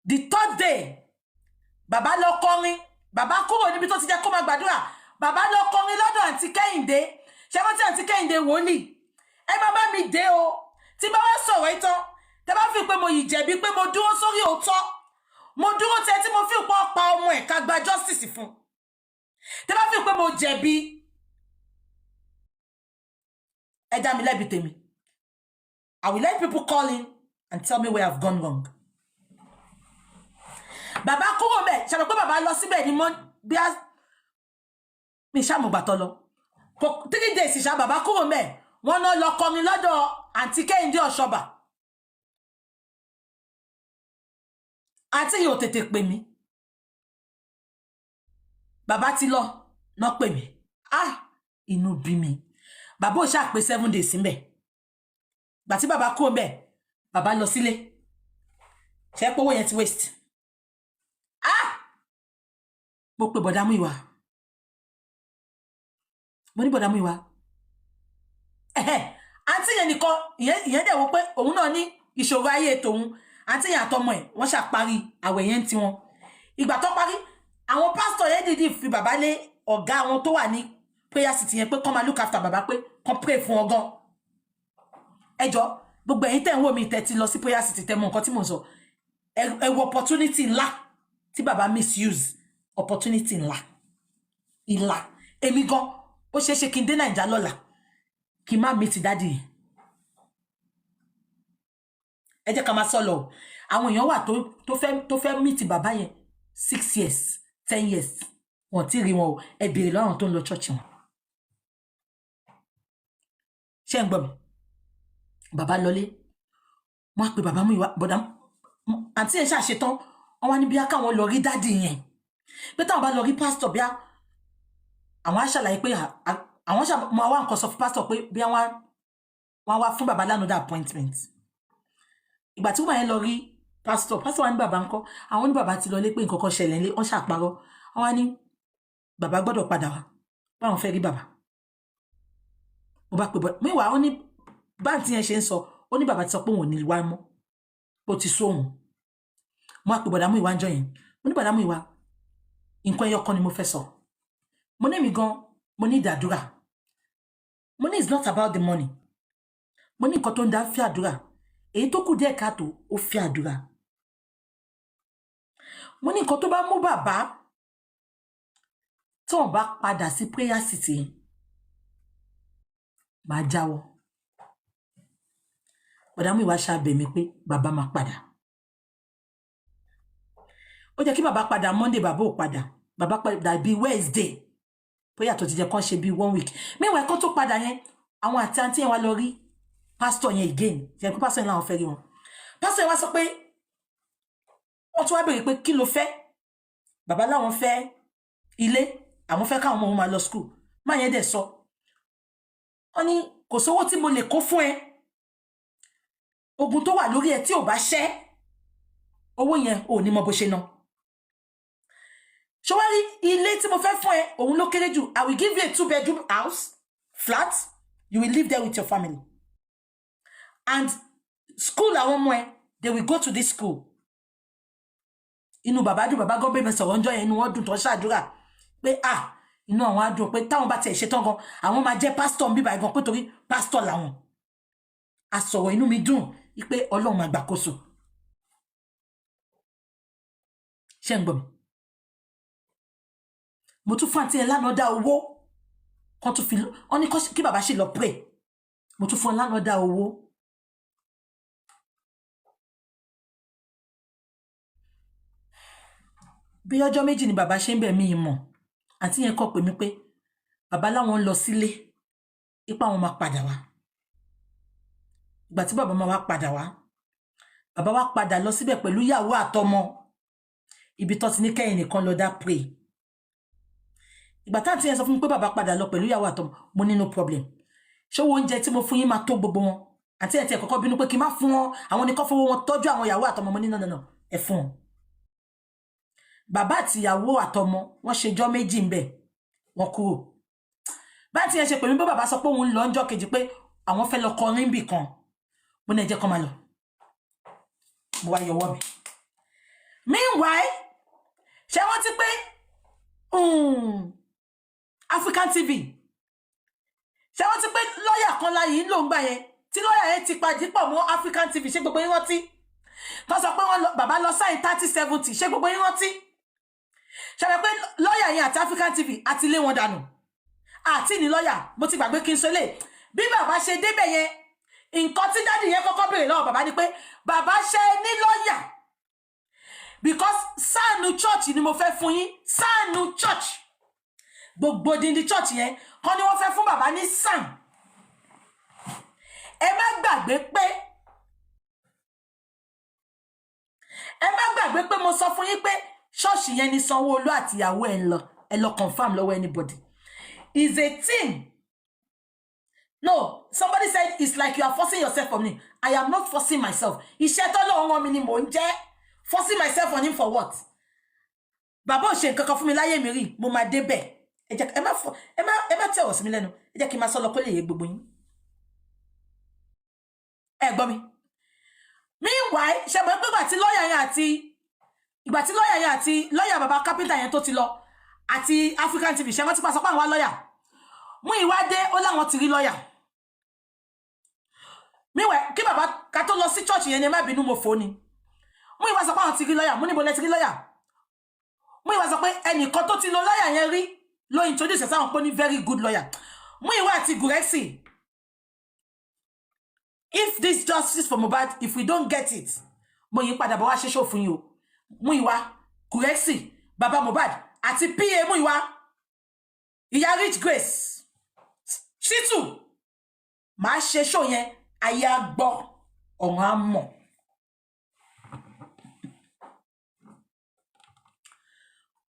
The third day, bàbá lọ kọrin. Bàbá kúrò níbi tó ti jẹ́ kó máa gbàdúrà. Bàbá lọ kọrin lọ́dọ̀ àǹtí Kẹ́hìndé. Ṣé wọ́n tí àǹtí Kẹ́hìndé wòlíì? Ẹ máa bá mi dé o. Tí bá wá sọ̀rọ̀ ìtàn, tẹ́ bá fi pé mo yìí jẹ̀bi pé mo dúró sórí òótọ́. Mo dúró tẹ́ tí mo fi pọ́ pa ọmọ ẹ̀ ká gba justice fún. Tẹ́ bá fi pé mo jẹ̀bi. Ẹ dá mi lẹ́bi tèmi. I will let people call in and tell me where I've gone wrong. Bàbá kúrò mẹ́, ṣe mọ̀ pé bàbá lọ síbẹ̀ ní mọ́ bí a mi ṣàmùgbà tọ́ lọ. 3 days ṣá bàbá kúrò mẹ́, wọ́n náà lọ kọrin lọ́dọ̀ àǹtí Kẹ́hìndé Ọ̀ṣọ́bà. Àǹtí yìí ò tètè pè mí. Bàbá ti lọ, náà pè mí. Inú bí mi. Bàbá ò ṣáà pé 7 days ńbẹ̀. Gbà tí bàbá kúrò mẹ́, bàbá lọ sílé. Ṣé pé owó yẹn ti waste? Mo pe bọ̀dá Múyìwá. Mo ní bọ̀dá Múyìwá. Àǹtí yẹn nìkan, ìyẹn dẹ̀ wò pé òun náà ní ìṣòro ayé tòun. Àǹtí yẹn àtọmọ ẹ̀, wọ́n ṣàparí àwẹ̀ yẹn ti wọn. Ìgbà tó parí, àwọn pásítọ̀ yẹn dìdí fi bàbá lé ọ̀gá wọn tó wà ní prayer city yẹn pé kọ́ máa look after bàbá pé kọ́ pray fún ọgán. Ẹjọ́, gbogbo ẹ̀yin tẹ́ ń wò mí tẹ́ ti lọ sí prayer city tẹ́ mọ nǹkan tí mò ń sọ. Ẹ wo opportunity ńlá tí bàbá misuse. Opportunity ńlá. Ìlà. Èmi gan, ó ṣeé ṣe kí n dé Naija lọ́la. Kí n má meet daddy. Ẹ jẹ́ ká máa sọ lọ. Àwọn èèyàn wà tó fẹ́ meet bàbá yẹn 6 years, 10 years. Wọ́n ti rí wọn o. Ẹ béèrè lọ́rùn tó ń lọ church wọn. Ṣé ń gbọ́ mi? Bàbá lọlé. Wọ́n á pe bàbá Múyìwá. Bọ̀dá àǹtí yẹn ṣàṣetán. Wọ́n wá ní bí a káwọn lọ rí daddy yẹn. Pé táwọn bá lọ rí pastor bí àwọn á ṣàlàyé pé àwọn máa wá nǹkan sọ fún pastor pé bí wọ́n wá fún bàbá lánàá appointment. Ìgbà tí wọ́n yẹn lọ rí pastor wá ní bàbá ńkọ́, àwọn ní bàbá ti lọ lé pé nǹkan kan ṣẹlẹ̀ nílé, wọ́n ṣàparọ́. Wọ́n wá ní bàbá gbọ́dọ̀ padà wá báwọn fẹ́ rí bàbá. Mo bá pè bọ́ Múyìwá, ó ní báǹtí yẹn ṣe ń sọ, ó ní bàbá ti sọ pé òun ò ní wá mọ́, ó ti sóhun. Mo á pè bọ̀dá Múyìwá ńjọ́ yẹn. Mo ní bọ̀dá Múyìwá, nǹkan ẹyọ kan ni mo fẹ́ sọ. Mo ní mi gan, mo ní ìdàdúrà. Mo ní it's not about the money. Mo ní nǹkan tó ń dá fi àdúrà. Èyí tó kù díẹ̀ káàtó, ó fi àdúrà. Mo ní nǹkan tó bá mú bàbá tí wọ́n bá padà sí prayer city, máa jáwọ́. Bọ̀dá Múyìwá ṣàbẹ̀ mi pé bàbá máa padà. Ó jẹ́ kí bàbá padà Monday, bàbá ò padà. Bàbá padà bí Wednesday. Prayer tó ti jẹ́ kán ṣe bí 1 week. Meanwhile kán tó padà yẹn, àwọn àti àǹtí yẹn wá lọ rí pastor yẹn again. Jẹ́ pé pastor yẹn láwọn fẹ́ rí wọn. Pastor yẹn wá sọ pé wọ́n tún wá béèrè pé kí ló fẹ́? Bàbá láwọn fẹ́ ilé, àwọn fẹ́ káwọn ọmọ wọn máa lọ school. Má yẹn dẹ̀ sọ. Wọ́n ní kò sówó tí mo lè kó fún ẹ. Ogun tó wà lórí ẹ tí ò bá ṣẹ́, owó yẹn ò ní mọ bó ṣe ná. ṣọwárí ilé tí mo fẹ́ fún ẹ òun ló kéré jù. I will give you a 2-bedroom house flat. You will live there with your family. And school àwọn ọmọ ẹ, they will go to this school. Inú bàbá dùn, bàbá gan bẹ́ẹ̀ sọ̀rọ̀ ńjọ́ yẹn, inú wọn dùn tó ṣàdúrà pé inú àwọn á dùn pé táwọn bá tiẹ̀ ṣetán gan àwọn máa jẹ́ pásítọ̀ ń bíbá gan pé torí pásítọ̀ làwọn. Àsọ̀rọ̀ inú mi dùn pé Ọlọ́run máa gbàkóso. Ṣé ń gbọ́ mi? Mo tún fún àǹtí ẹ̀ lánàá dá owó kan tún fi wọ́n ní kí bàbá ṣe lọ pray. Mo tún fún lánàá dá owó. Bí ọjọ́ méjì ni bàbá ṣe ń bẹ̀ mí mọ̀. Àǹtí yẹn kọ́ pè mí pé bàbá láwọn ń lọ sílé ipá wọn máa padà wá. Ìgbà tí bàbá máa wá padà wá, bàbá wá padà lọ síbẹ̀ pẹ̀lú ìyàwó àtọmọ. Ibi tó ti ní kẹ́yìn nìkan lọ dá pray. Ìgbà táǹtí yẹn sọ fún mi pé bàbá padà lọ pẹ̀lú ìyàwó àtọmọ, mo ní no problem. Ṣé owó oúnjẹ tí mo fún yín máa tó gbogbo wọn? Àǹtí ẹ̀ tí ẹ̀ kọ́kọ́ bínú pé kí n má fún wọn, àwọn nìkan fowó wọn tọ́jú àwọn ìyàwó àtọmọ. Mo ní no, ẹ fún wọn. Bàbá àti ìyàwó àtọmọ wọ́n ṣejọ́ méjì ńbẹ̀, wọ́n kúrò. Bá ti yẹn ṣe pè mí pé bàbá sọ pé òun lọ ńjọ́ kejì pé àwọn fẹ́ lọ kọrin bì kan. Mo ní ẹ jẹ́ kó máa lọ. Mo wá yọwọ́ mi. Meanwhile, ṣé wọ́n ti pé African TV. Ṣé wọ́n ti pé lọ́yà kan láyé ló ń gbà yẹn tí lọ́yà yẹn ti padì pọ̀ mọ́ African TV. Ṣé gbogbo yín rántí? Tó sọ pé bàbá lọ sáyìn 30-70. Ṣé gbogbo yín rántí? Ṣé wọ́n pé lọ́yà yẹn àti African TV àti lé wọn dànù? Àti ní lọ́yà, mo ti gbàgbé kí n sọ lè. Bí bàbá ṣe débẹ̀ yẹn, nǹkan tí dádì yẹn kọ́kọ́ béèrè lọ́wọ́ bàbá ni pé bàbá ṣe ní lọ́yà. Because sáànù church ni mo fẹ́ fún yín. Sáànù church. Gbogbo dindi church yẹn kọ́ ni wọ́n fẹ́ fún bàbá ní sàn. Ẹ má gbàgbé pé mo sọ fún yín pé ṣọ́ọ̀ṣì yẹn ni Sanwó-Olú àti ìyàwó ẹ lọ confirm lọ́wọ́ anybody. Is a thing. No, somebody said it's like you are forcing yourself on me. I am not forcing myself. Iṣẹ́ t'Ọlọ́run rán mi ni mò ń jẹ́. Forcing myself on him for what? Bàbá ò ṣe nǹkan kan fún mi láyé mi rí, mo máa débẹ̀. Ẹ má tẹ́ ọ̀rọ̀ sí mi lẹ́nu. Ẹ jẹ́ kí n máa sọ lọ kó lè yé gbogbo yín. Ẹ gbọ́ mi. Meanwhile, ṣe mọ̀ pé ìgbà tí lọ́yà yẹn àti lọ́yà bàbá kápẹ́ntà yẹn tó ti lọ àti African TV ṣe wọ́n ti pa sọ pé àwọn lọ́yà. Múyìwá dé ó láwọn ti rí lọ́yà. Meanwhile, kí bàbá ká tó lọ sí church yẹn ni má bínú mo fò ni. Múyìwá sọ pé àwọn ti rí lọ́yà. Mo ní bo lẹ ti rí lọ́yà. Múyìwá sọ pé ẹnìkan tó ti lọ lọ́yà yẹn rí ló introduce sáwọn pé ní very good lawyer. Múyìwá àti Gurexy. If this justice for Mohbad, if we don't get it, mo yí padà bọ̀ wá ṣe show fún yín o. Múyìwá, Gurexy, bàbá Mohbad àti PA Múyìwá, ìyá Rich Grace, Shitu, máa ṣe show yẹn ayé á gbọ́ ọ̀run á mọ̀.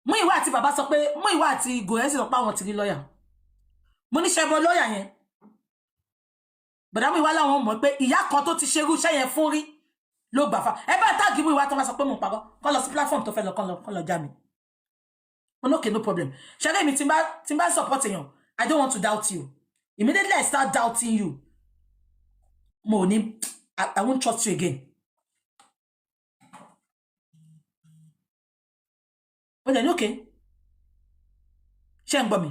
Múyìwá àti bàbá sọ pé Múyìwá àti Gurexy sọ pé àwọn ti rí lọ́yà. Mo ní ṣe bọ́ lọ́yà yẹn. Bọ̀dá Múyìwá láwọn mọ̀ pé ìyá kan tó ti ṣerú iṣẹ́ yẹn fún rí ló gbà fa. Ẹ bá táàgì Múyìwá tó bá sọ pé mo pàgọ́ kọ́ lọ sí platform tó fẹ́ lọ kọ́ lọ já mi. Mo ní okay, no problem. Ṣẹ́rẹ́ mi tí n bá support èèyàn, I don't want to doubt you. Immediately I start doubting you. Mo ní I won't trust you again. But then okay. Ṣé ń gbọ́ mi.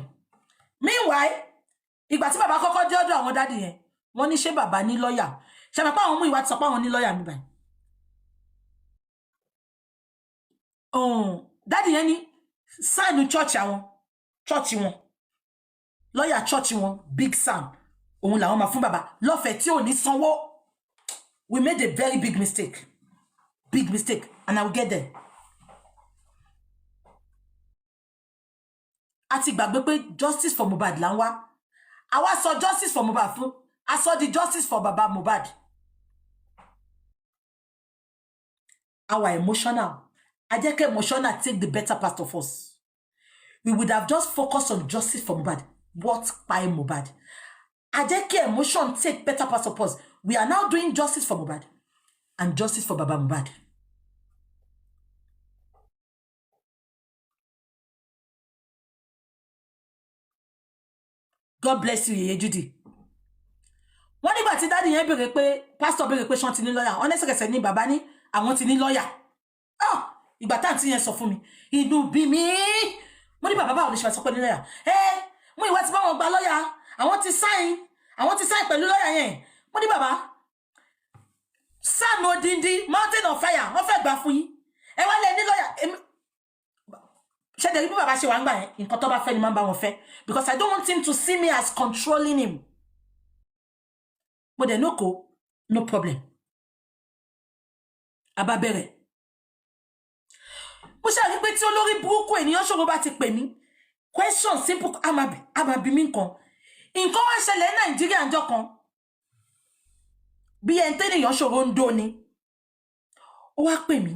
Meanwhile, ìgbà tí bàbá kọ́kọ́ dé ọ̀dọ̀ àwọn dádì yẹn, wọ́n ní ṣé bàbá ní lọ́yà. Ṣé mọ̀ pé àwọn Múyìwá ti sọ pé àwọn ní lọ́yà mi báyìí. Dádì yẹn ní sáànù church wọn. Lọ́yà church wọn, Big Sam. Òun làwọn máa fún bàbá lọ́fẹ̀ẹ́ tí ò ní sanwó. We made a very big mistake. Big mistake. And I will get there. Àti gbàgbé pé justice for Mohbad là ń wá. Àwa sọ justice for Mohbad fún. A sọ the justice for bàbá Mohbad. Our emotional. I just emotional take the better part of us. We would have just focused on justice for Mohbad. What by Mohbad? I just emotion take better part of us. We are now doing justice for Mohbad and justice for Baba Mohbad. God bless you, Yeye Judy. Wọ́n nígbà tí dáàdì yẹn béèrè pé pastor béèrè pé ṣán ti ní lọ́yà, wọ́n lẹ́sẹ̀kẹsẹ̀ ní bàbá ní àwọn ti ní lọ́yà. Ìgbà tá àǹtí yẹn sọ fún mi, inú bí mi. Mo ní bàbá báwo lè ṣe sọ pé ní lọ́yà? Mú ìwà tí bá wọn gba lọ́yà, àwọn ti sign pẹ̀lú lọ́yà yẹn. Mo ní bàbá, Sam Odindi, Mountain of Fire, wọ́n fẹ́ gbà fún yín. Ẹ wá lẹ ní lọ́yà. Ṣé dẹ̀ rí bí bàbá ṣe wà ń gbà yẹn? Nǹkan tó bá fẹ́ ni máa ń bá wọn fẹ́. Because I don't want him to see me as controlling him. But then no problem. Aba bẹ̀rẹ̀. Mo ṣe rí pé tí olórí burúkú ènìyàn ṣòro bá ti pè mí. Question simple amabi mi nǹkan. Nǹkan wá ṣẹlẹ̀ ní Nàìjíríà ńjọ́ kan. Bí ẹni tẹ́nìyàn ṣòro ń dó ni. Ó wá pè mí.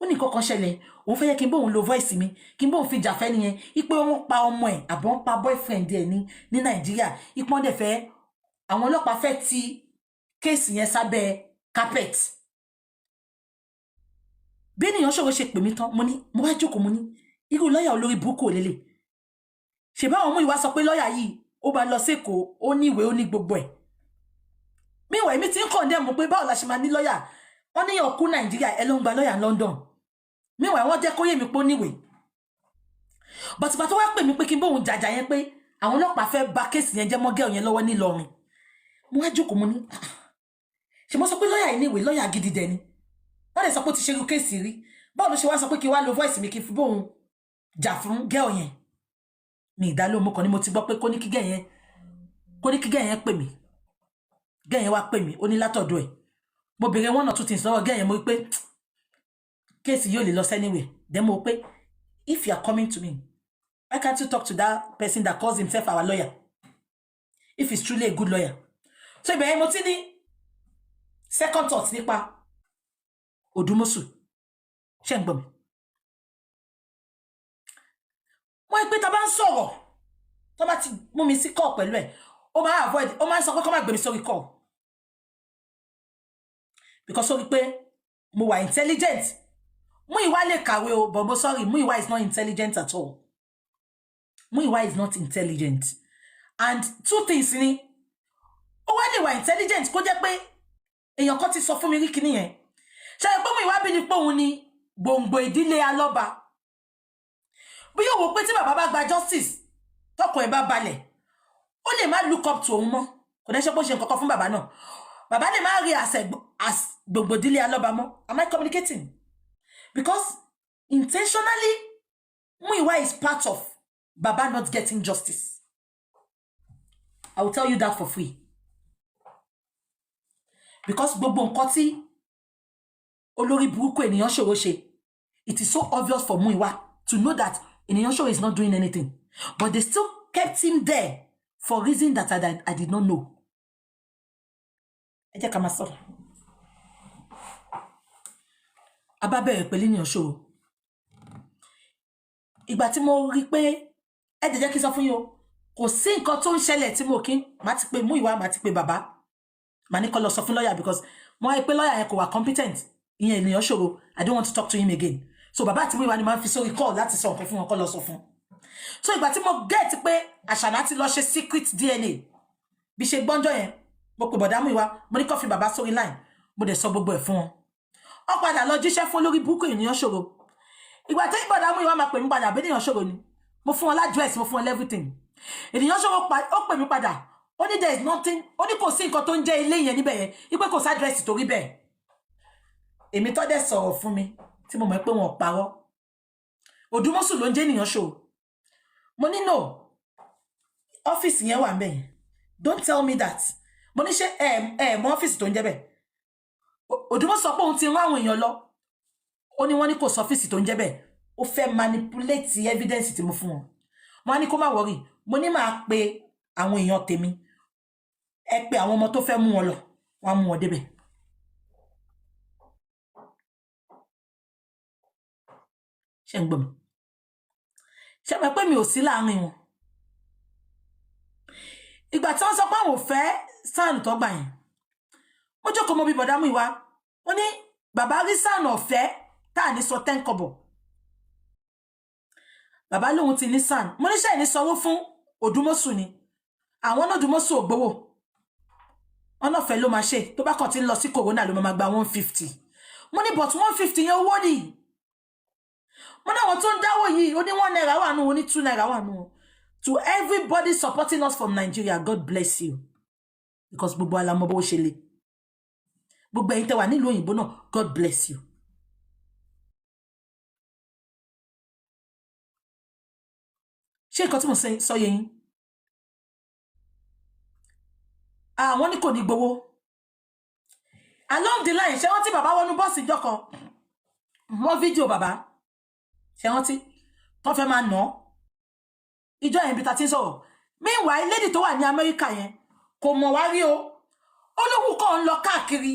Ó ní nǹkan kan ṣẹlẹ̀. Òun fẹ́ yẹ kí n bóun lo voice mi. Kí n bóun fi jà fẹ́ nìyẹn. Ipe wọ́n pa ọmọ ẹ̀ àbọ̀ ń pa boyfriend ẹ̀ ní Nàìjíríà. Ipọ́n dẹ̀ fẹ́ àwọn ọlọ́pàá fẹ́ ti kéèsì yẹn sábẹ́ carpet. Bí ènìyàn ṣòro ṣe pè mí tán, mo wá jókòó mo ní, irú lọ́yà olórí burúkú ò lélẹ̀. Ṣé báwọn mú ìwà sọ pé lọ́yà yìí ó bá lọ sékòó, ó ní ìwé, ó ní gbogbo ẹ̀. Meanwhile, mi ti ń condemn pé báwo la ṣe máa ní lọ́yà. Wọ́n ní ọkú Nàìjíríà, ẹ ló ń gba lọ́yà ní London. Meanwhile, wọ́n jẹ́ kó yé mi pé ó níwèé. But ìgbà tó wá pè mí pé kí n bóun jàjà yẹn pé àwọn ọlọ́pàá fẹ́ bà kéèsì yẹn jẹ́ mọ́ girl yẹn lọ́wọ́ ní Ìlọrin. Mo wá jókòó mo ní, ṣé mo sọ pé lọ́yà yìí níwèé, lọ́yà gidi dẹ̀ ni. Wọ́n lè sọ pé ó ti ṣerú kéèsì rí. Báwo ló ṣe wá sọ pé kí wá lo voice mi kí n fi bóun jà fún girl yẹn. Mi ìdálóhùn mo kàn ní mo ti gbọ́ pé kó ní kí girl yẹn pè mí. Girl yẹn wá pè mí, ó ní látọ̀dọ̀ ẹ̀. Mo bèrè one or two things lọ́wọ́ girl yẹn, mo rí pé kéèsì yóò lè lọ anywhere. Then mo pé, if you are coming to me, why can't you talk to that person that calls himself our lawyer? If he's truly a good lawyer. So ibẹ̀ mo ti ní second thought nípa Odumosu. Ṣé ń gbọ́ mi? Wọ́n pé tá bá ń sọ̀rọ̀, tó bá ti mú mi sí call pẹ̀lú ẹ̀, ó máa avoid, ó máa sọ pé kó má gbé mi sórí call. Because ó rí pé mo wà intelligent. Muyiwa lè kàwé o, but sorry, Muyiwa is not intelligent at all. Muyiwa is not intelligent. And two things ni, ó wá lè wà intelligent kó jẹ́ pé èèyàn kan ti sọ fún mi rí kíní yẹn. Ṣé pé Muyiwa bí ni pé òun ni gbòǹgbò ìdílé Alọ́ba. Bí yóò wò pé tí bàbá bá gba justice, tọkọ ẹ̀ bá balẹ̀, ó lè má look up to òun mọ́. Kò dẹ́ ṣe pé ó ṣe nǹkan kan fún bàbá náà. Bàbá lè má rí as gbòǹgbò ìdílé Alọ́ba mọ́. Am I communicating? Because intentionally, Muyiwa is part of Baba not getting justice. I will tell you that for free. Because gbogbo nǹkan tí olórí burúkú ènìyàn ṣòro ṣe, it is so obvious for Muyiwa to know that ènìyàn ṣòro is not doing anything. But they still kept him there for reason that I did not know. Ẹ jẹ́ ká máa sọ̀rọ̀. Aba bẹ̀rẹ̀ pẹ̀lú ènìyàn ṣòro. Ìgbà tí mo rí pé ẹ jẹ́ kí n sọ fún yín o, kò sí nǹkan tó ń ṣẹlẹ̀ tí mo kí má ti pè Muyiwa, má ti pè bàbá. Má ní kó lọ sọ fún lawyer because mo rí pé lawyer yẹn kò wà competent. Ìyẹn ènìyàn ṣòro. I don't want to talk to him again. So bàbá àti Muyiwa ni máa ń fi sórí call láti sọ nǹkan fún wọn kó lọ sọ fún. So ìgbà tí mo get pé Àṣànà ti lọ ṣe secret DNA. Bí ṣe gbọ́njọ́ yẹn, mo pè bọ̀dá Muyiwa, mo ní kó fi bàbá sórí line. Mo dẹ̀ sọ gbogbo ẹ̀ fún wọn. Ó padà lọ jíṣẹ́ fún lórí burúkú ènìyàn ṣòro. Ìgbà tí bọ̀dá Muyiwa máa pè mí padà bí ènìyàn ṣòro ni. Mo fún wọn l'address, mo fún wọn everything. Ènìyàn ṣòro ó pè mí padà. Ó ní there is nothing, ó ní kò sí nǹkan tó ń jẹ́ ilé yẹn níbẹ̀ yẹn. Ipe kò sí address tó rí bẹ́ẹ̀. Èmi tó dẹ̀ sọ̀rọ̀ fún mi tí mo mọ̀ pé wọn parọ́. Odumosu ló ń jẹ́ ènìyàn ṣòro. Mo ní no. Office yẹn wà ńbẹ̀ yẹn. Don't tell me that. Mo ní ṣé mo office tó ń jẹ́ bẹ́ẹ̀. Odumosu sọ pé òun ti rán àwọn èèyàn lọ. Ó ní wọ́n ní kò sí office tó ń jẹ́ bẹ́ẹ̀. Ó fẹ́ manipulate evidence tí mo fún wọn. Mo ní kó má worry. Mo ní máa pe àwọn èèyàn tèmi. Ẹ pé àwọn ọmọ tó fẹ́ mú wọn lọ. Wọ́n mú wọn débẹ̀. Ṣé ń gbọ́ mi? Ṣé mọ̀ pé mi ò sí láàrin wọn? Ìgbà tí wọ́n sọ pé àwọn ò fẹ́ SAN tó gbà yẹn. Mo jókòó mo bí bọ̀dá Muyiwa. Ó ní bàbá rí SAN ọ̀fẹ́ tá ní sọ 10 kobo. Bàbá lóhun ti ní SAN. Mo ní ṣé ní sanwó fún Odumosu ni. àwọn náà dùnmọ́ sí ògbówó wọn náà fẹ́ ló máa ṣe tó bá kàn ti ń lọ sí corona ló máa gba 150 mo ní but 150 yẹn owó ni mo ní àwọn tó ń dáwọ́ yìí ó ní 1 naira wà nù ó ní 2 naira wà nù. To everybody supporting us from Nigeria, God bless you. Because gbogbo ala mọ bó ṣe le. Gbogbo ẹ̀yin tẹ́ wà nílùú òyìnbó náà, God bless you. Ṣé nǹkan tí mo sọ yé yín? Wọ́n ní kò ní gbowó. Along the line, ṣé wọ́n tí bàbá wọnú bọ́ọ̀sì ìjọ kan? Wọ́n fídíò bàbá. Ṣé wọ́n tí? Tó fẹ́ máa nà. Ìjọ yẹn bí ta ti ń sọ̀rọ̀. Meanwhile, lady tó wà ní Amẹ́ríkà yẹn kò mọ̀ wá rí o. Olóhùn kan ń lọ káàkiri.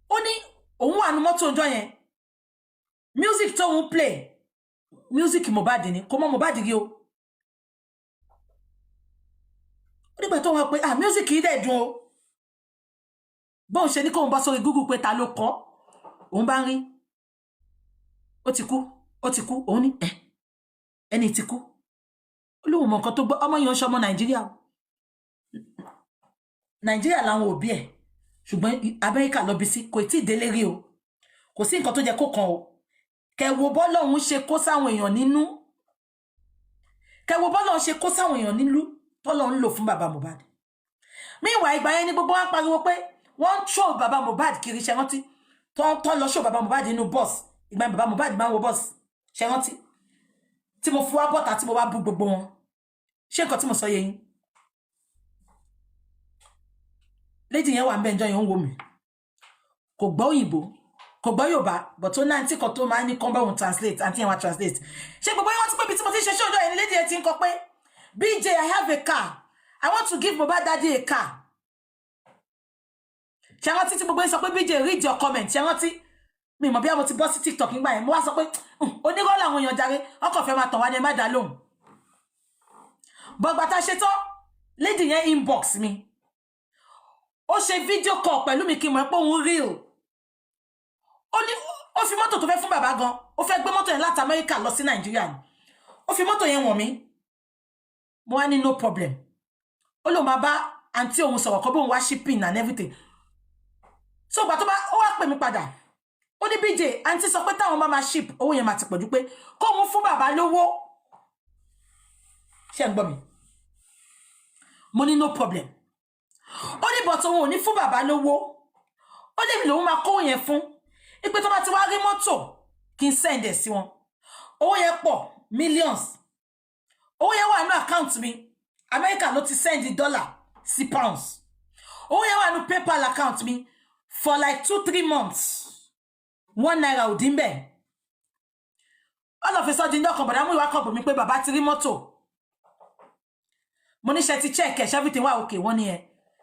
Ó ní òun wà ní mọ́tò ọjọ́ yẹn. Music tó ń play. Music Mohbad ni. Kò mọ̀ Mohbad rí o. Ó nígbà tó wọ́n pé music yìí dẹ̀ dùn o. Bọ́n ṣe ní kóun bá sórí Google pé ta ló kọ. Òun bá ń rí. Ó ti kú. Ó ti kú. Òun ní ẹni ti kú. Olóhùn mọ̀ nǹkan tó gbọ́ ọmọ yẹn ń ṣọmọ Nàìjíríà. Nàìjíríà làwọn òbí ẹ̀ ṣùgbọ́n Amẹ́ríkà lọ bí sí kò tí ì délé rí o. Kò sí nǹkan tó jẹ́ kó kan o. Kẹ̀wò bọ́lọ́hun ṣe kó sáwọn èèyàn nínú. Kẹ̀wò bọ́lọ́hun ṣe kó sáwọn èèyàn nínú tọ́lọ́hun lò fún bàbá Mohbad. Meanwhile ìgbà yẹn ni gbogbo wa pariwo pé wọ́n ń show bàbá Mohbad kiri ṣe rántí. Tó lọ show bàbá Mohbad nínú bus. Ìgbà yẹn bàbá Mohbad máa ń wọ bus ṣe rántí. Tí mo fún wa bọ́ta tí mo wá bú gbogbo wọn. Ṣé nǹkan tí mo sọ yé yín? Lady yẹn wà ń bẹ ǹjọ́ yẹn ń wò mí. Kò gbọ́ òyìnbó, kò gbọ́ Yorùbá, but ó náà tí kan tó máa ní kán bá òun translate, àǹtí yẹn wá translate. Ṣé gbogbo yẹn wọ́n ti pé bí tí mo ti ṣe ṣé ọjọ́ yẹn lady yẹn ti ń kọ pé BJ, I have a car. I want to give Mohbad daddy a car. Ṣé rántí tí gbogbo yẹn sọ pé BJ read your comment. Ṣé rántí? Mi mọ̀ bí àwọn ti bọ́ sí TikTok nígbà yẹn. Mo wá sọ pé onírọ́ làwọn èèyàn jàre, ọkọ̀ fẹ́ máa tàn wá ní ẹ má dá lóhùn. Bọ́gbà tá a ṣe tán, lady yẹn inbox mi. Ó ṣe video call pẹ̀lú mi kí n mọ̀ pé òun real. Ó fi mọ́tò tó fẹ́ fún bàbá gan. Ó fẹ́ gbé mọ́tò yẹn láti Amẹ́ríkà lọ sí Nàìjíríà ni. Ó fi mọ́tò yẹn wọ̀n mí. Mo wá ní no problem. Ó lóun máa bá àǹtí òun sọ̀rọ̀ kọ́ bí òun wá shipping and everything. So gbà tó bá ó wá pè mí padà. Ó ní BJ, àǹtí sọ pé táwọn máa ship owó yẹn máa ti pọ̀jù pé kóun fún bàbá lówó. Ṣé ń gbọ́ mi? Mo ní no problem. Ó ní but òun ò ní fún bàbá lówó. Ó lè mi lòun máa kó yẹn fún. Ipe tó bá ti wá rí mọ́tò kí n send ẹ̀ sí wọn. Owó yẹn pọ̀ millions. Owó yẹn wà ní account mi. Amẹ́ríkà ló ti send $, sí pounds. Owó yẹn wà ní PayPal account mi for like 2-3 months. 1 naira ò dín bẹ́ẹ̀. All of a sudden ní ọkàn bọ̀dá mú ìwà kan bò mí pé bàbá ti rí mọ́tò. Mo ní ṣe ti check everything wà okay wọ́n ní ẹ.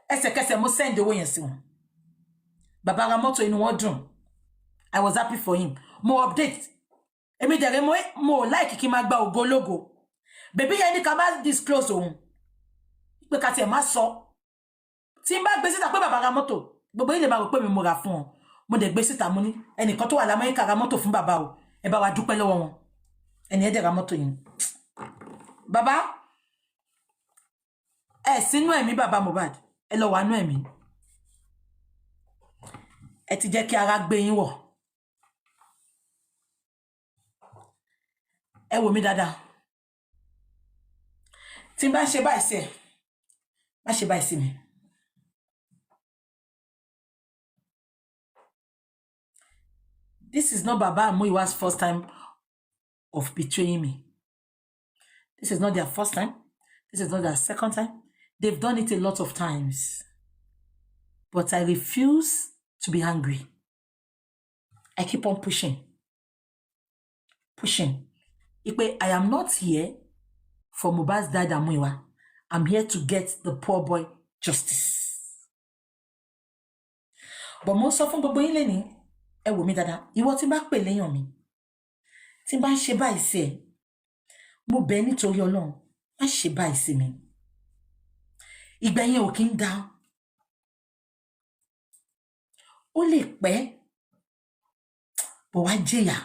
Ẹsẹ̀kẹsẹ̀ mo send owó yẹn sí wọn. Bàbá ra mọ́tò inú wọn dùn. I was happy for him. Mo update. Èmi dẹ̀rẹ̀ mo like kí n máa gba ògo ológo. Bèbí yẹn ní ká má disclose òun. Pé ká tiẹ̀ má sọ. Tí n bá gbé síta pé bàbá ra mọ́tò, gbogbo ilé máa rò pé mi mo ra fún wọn. Mo dẹ̀ gbé síta mo ní ẹnìkan tó wà l'Amẹ́ríkà ra mọ́tò fún bàbá o. Ẹ bá wa dúpẹ́ lọ́wọ́ wọn. Ẹni ẹ dẹ̀ ra mọ́tò yẹn. Bàbá ẹ sínú ẹ̀mí bàbá Mohbad. Ẹ lọ wà nú ẹ̀mí. Ẹ ti jẹ́ kí ara gbé yín wọ̀. Ẹ wò mí dáadáa. Tí n bá ṣe báyìí sí ẹ, má ṣe báyìí sí mi. This is not Baba Muyiwa's first time of betraying me. This is not their first time. This is not their second time. They've done it a lot of times. But I refuse to be angry. I keep on pushing. Pushing. I am not here for Mohbad's dad and Muyiwa. I'm here to get the poor boy justice. But most of them gbogbo yín leni, ẹ wò mí dáadáa. Ìwọ tí bá pè léyàn mi. Tí bá ṣe báyìí sí ẹ. Mo bẹ̀ nítorí Ọlọ́run, má ṣe báyìí sí mi. Ìgbà yẹn ò kí ń dá. Ó lè pẹ́. Bó wá jẹ̀yà.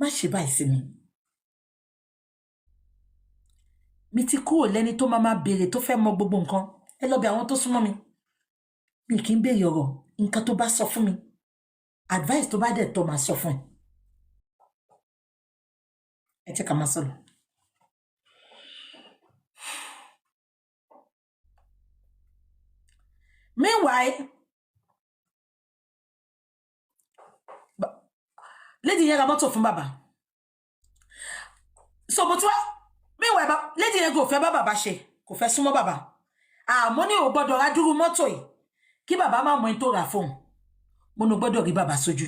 má ṣe báyìí sí mi. Mi ti kúrò lẹ́ni tó máa béèrè tó fẹ́ mọ gbogbo nǹkan. Ẹ lọ bẹ̀ àwọn tó súnmọ́ mi. Mi kì í béèrè ọ̀rọ̀. Nǹkan tó bá sọ fún mi. Advice tó bá dẹ̀ tó máa sọ fún ẹ. Ẹ jẹ́ ká máa sọ̀rọ̀. Meanwhile, lady yẹn ra mọ́tò fún bàbá. So mo tún wá, meanwhile, lady yẹn kò fẹ́ bá bàbá ṣe, kò fẹ́ súnmọ́ bàbá. Mo ní ò gbọ́dọ̀ ra dúró mọ́tò yìí kí bàbá má mọ ẹni tó rà fóun. Mo ní gbọ́dọ̀ rí bàbá sójú.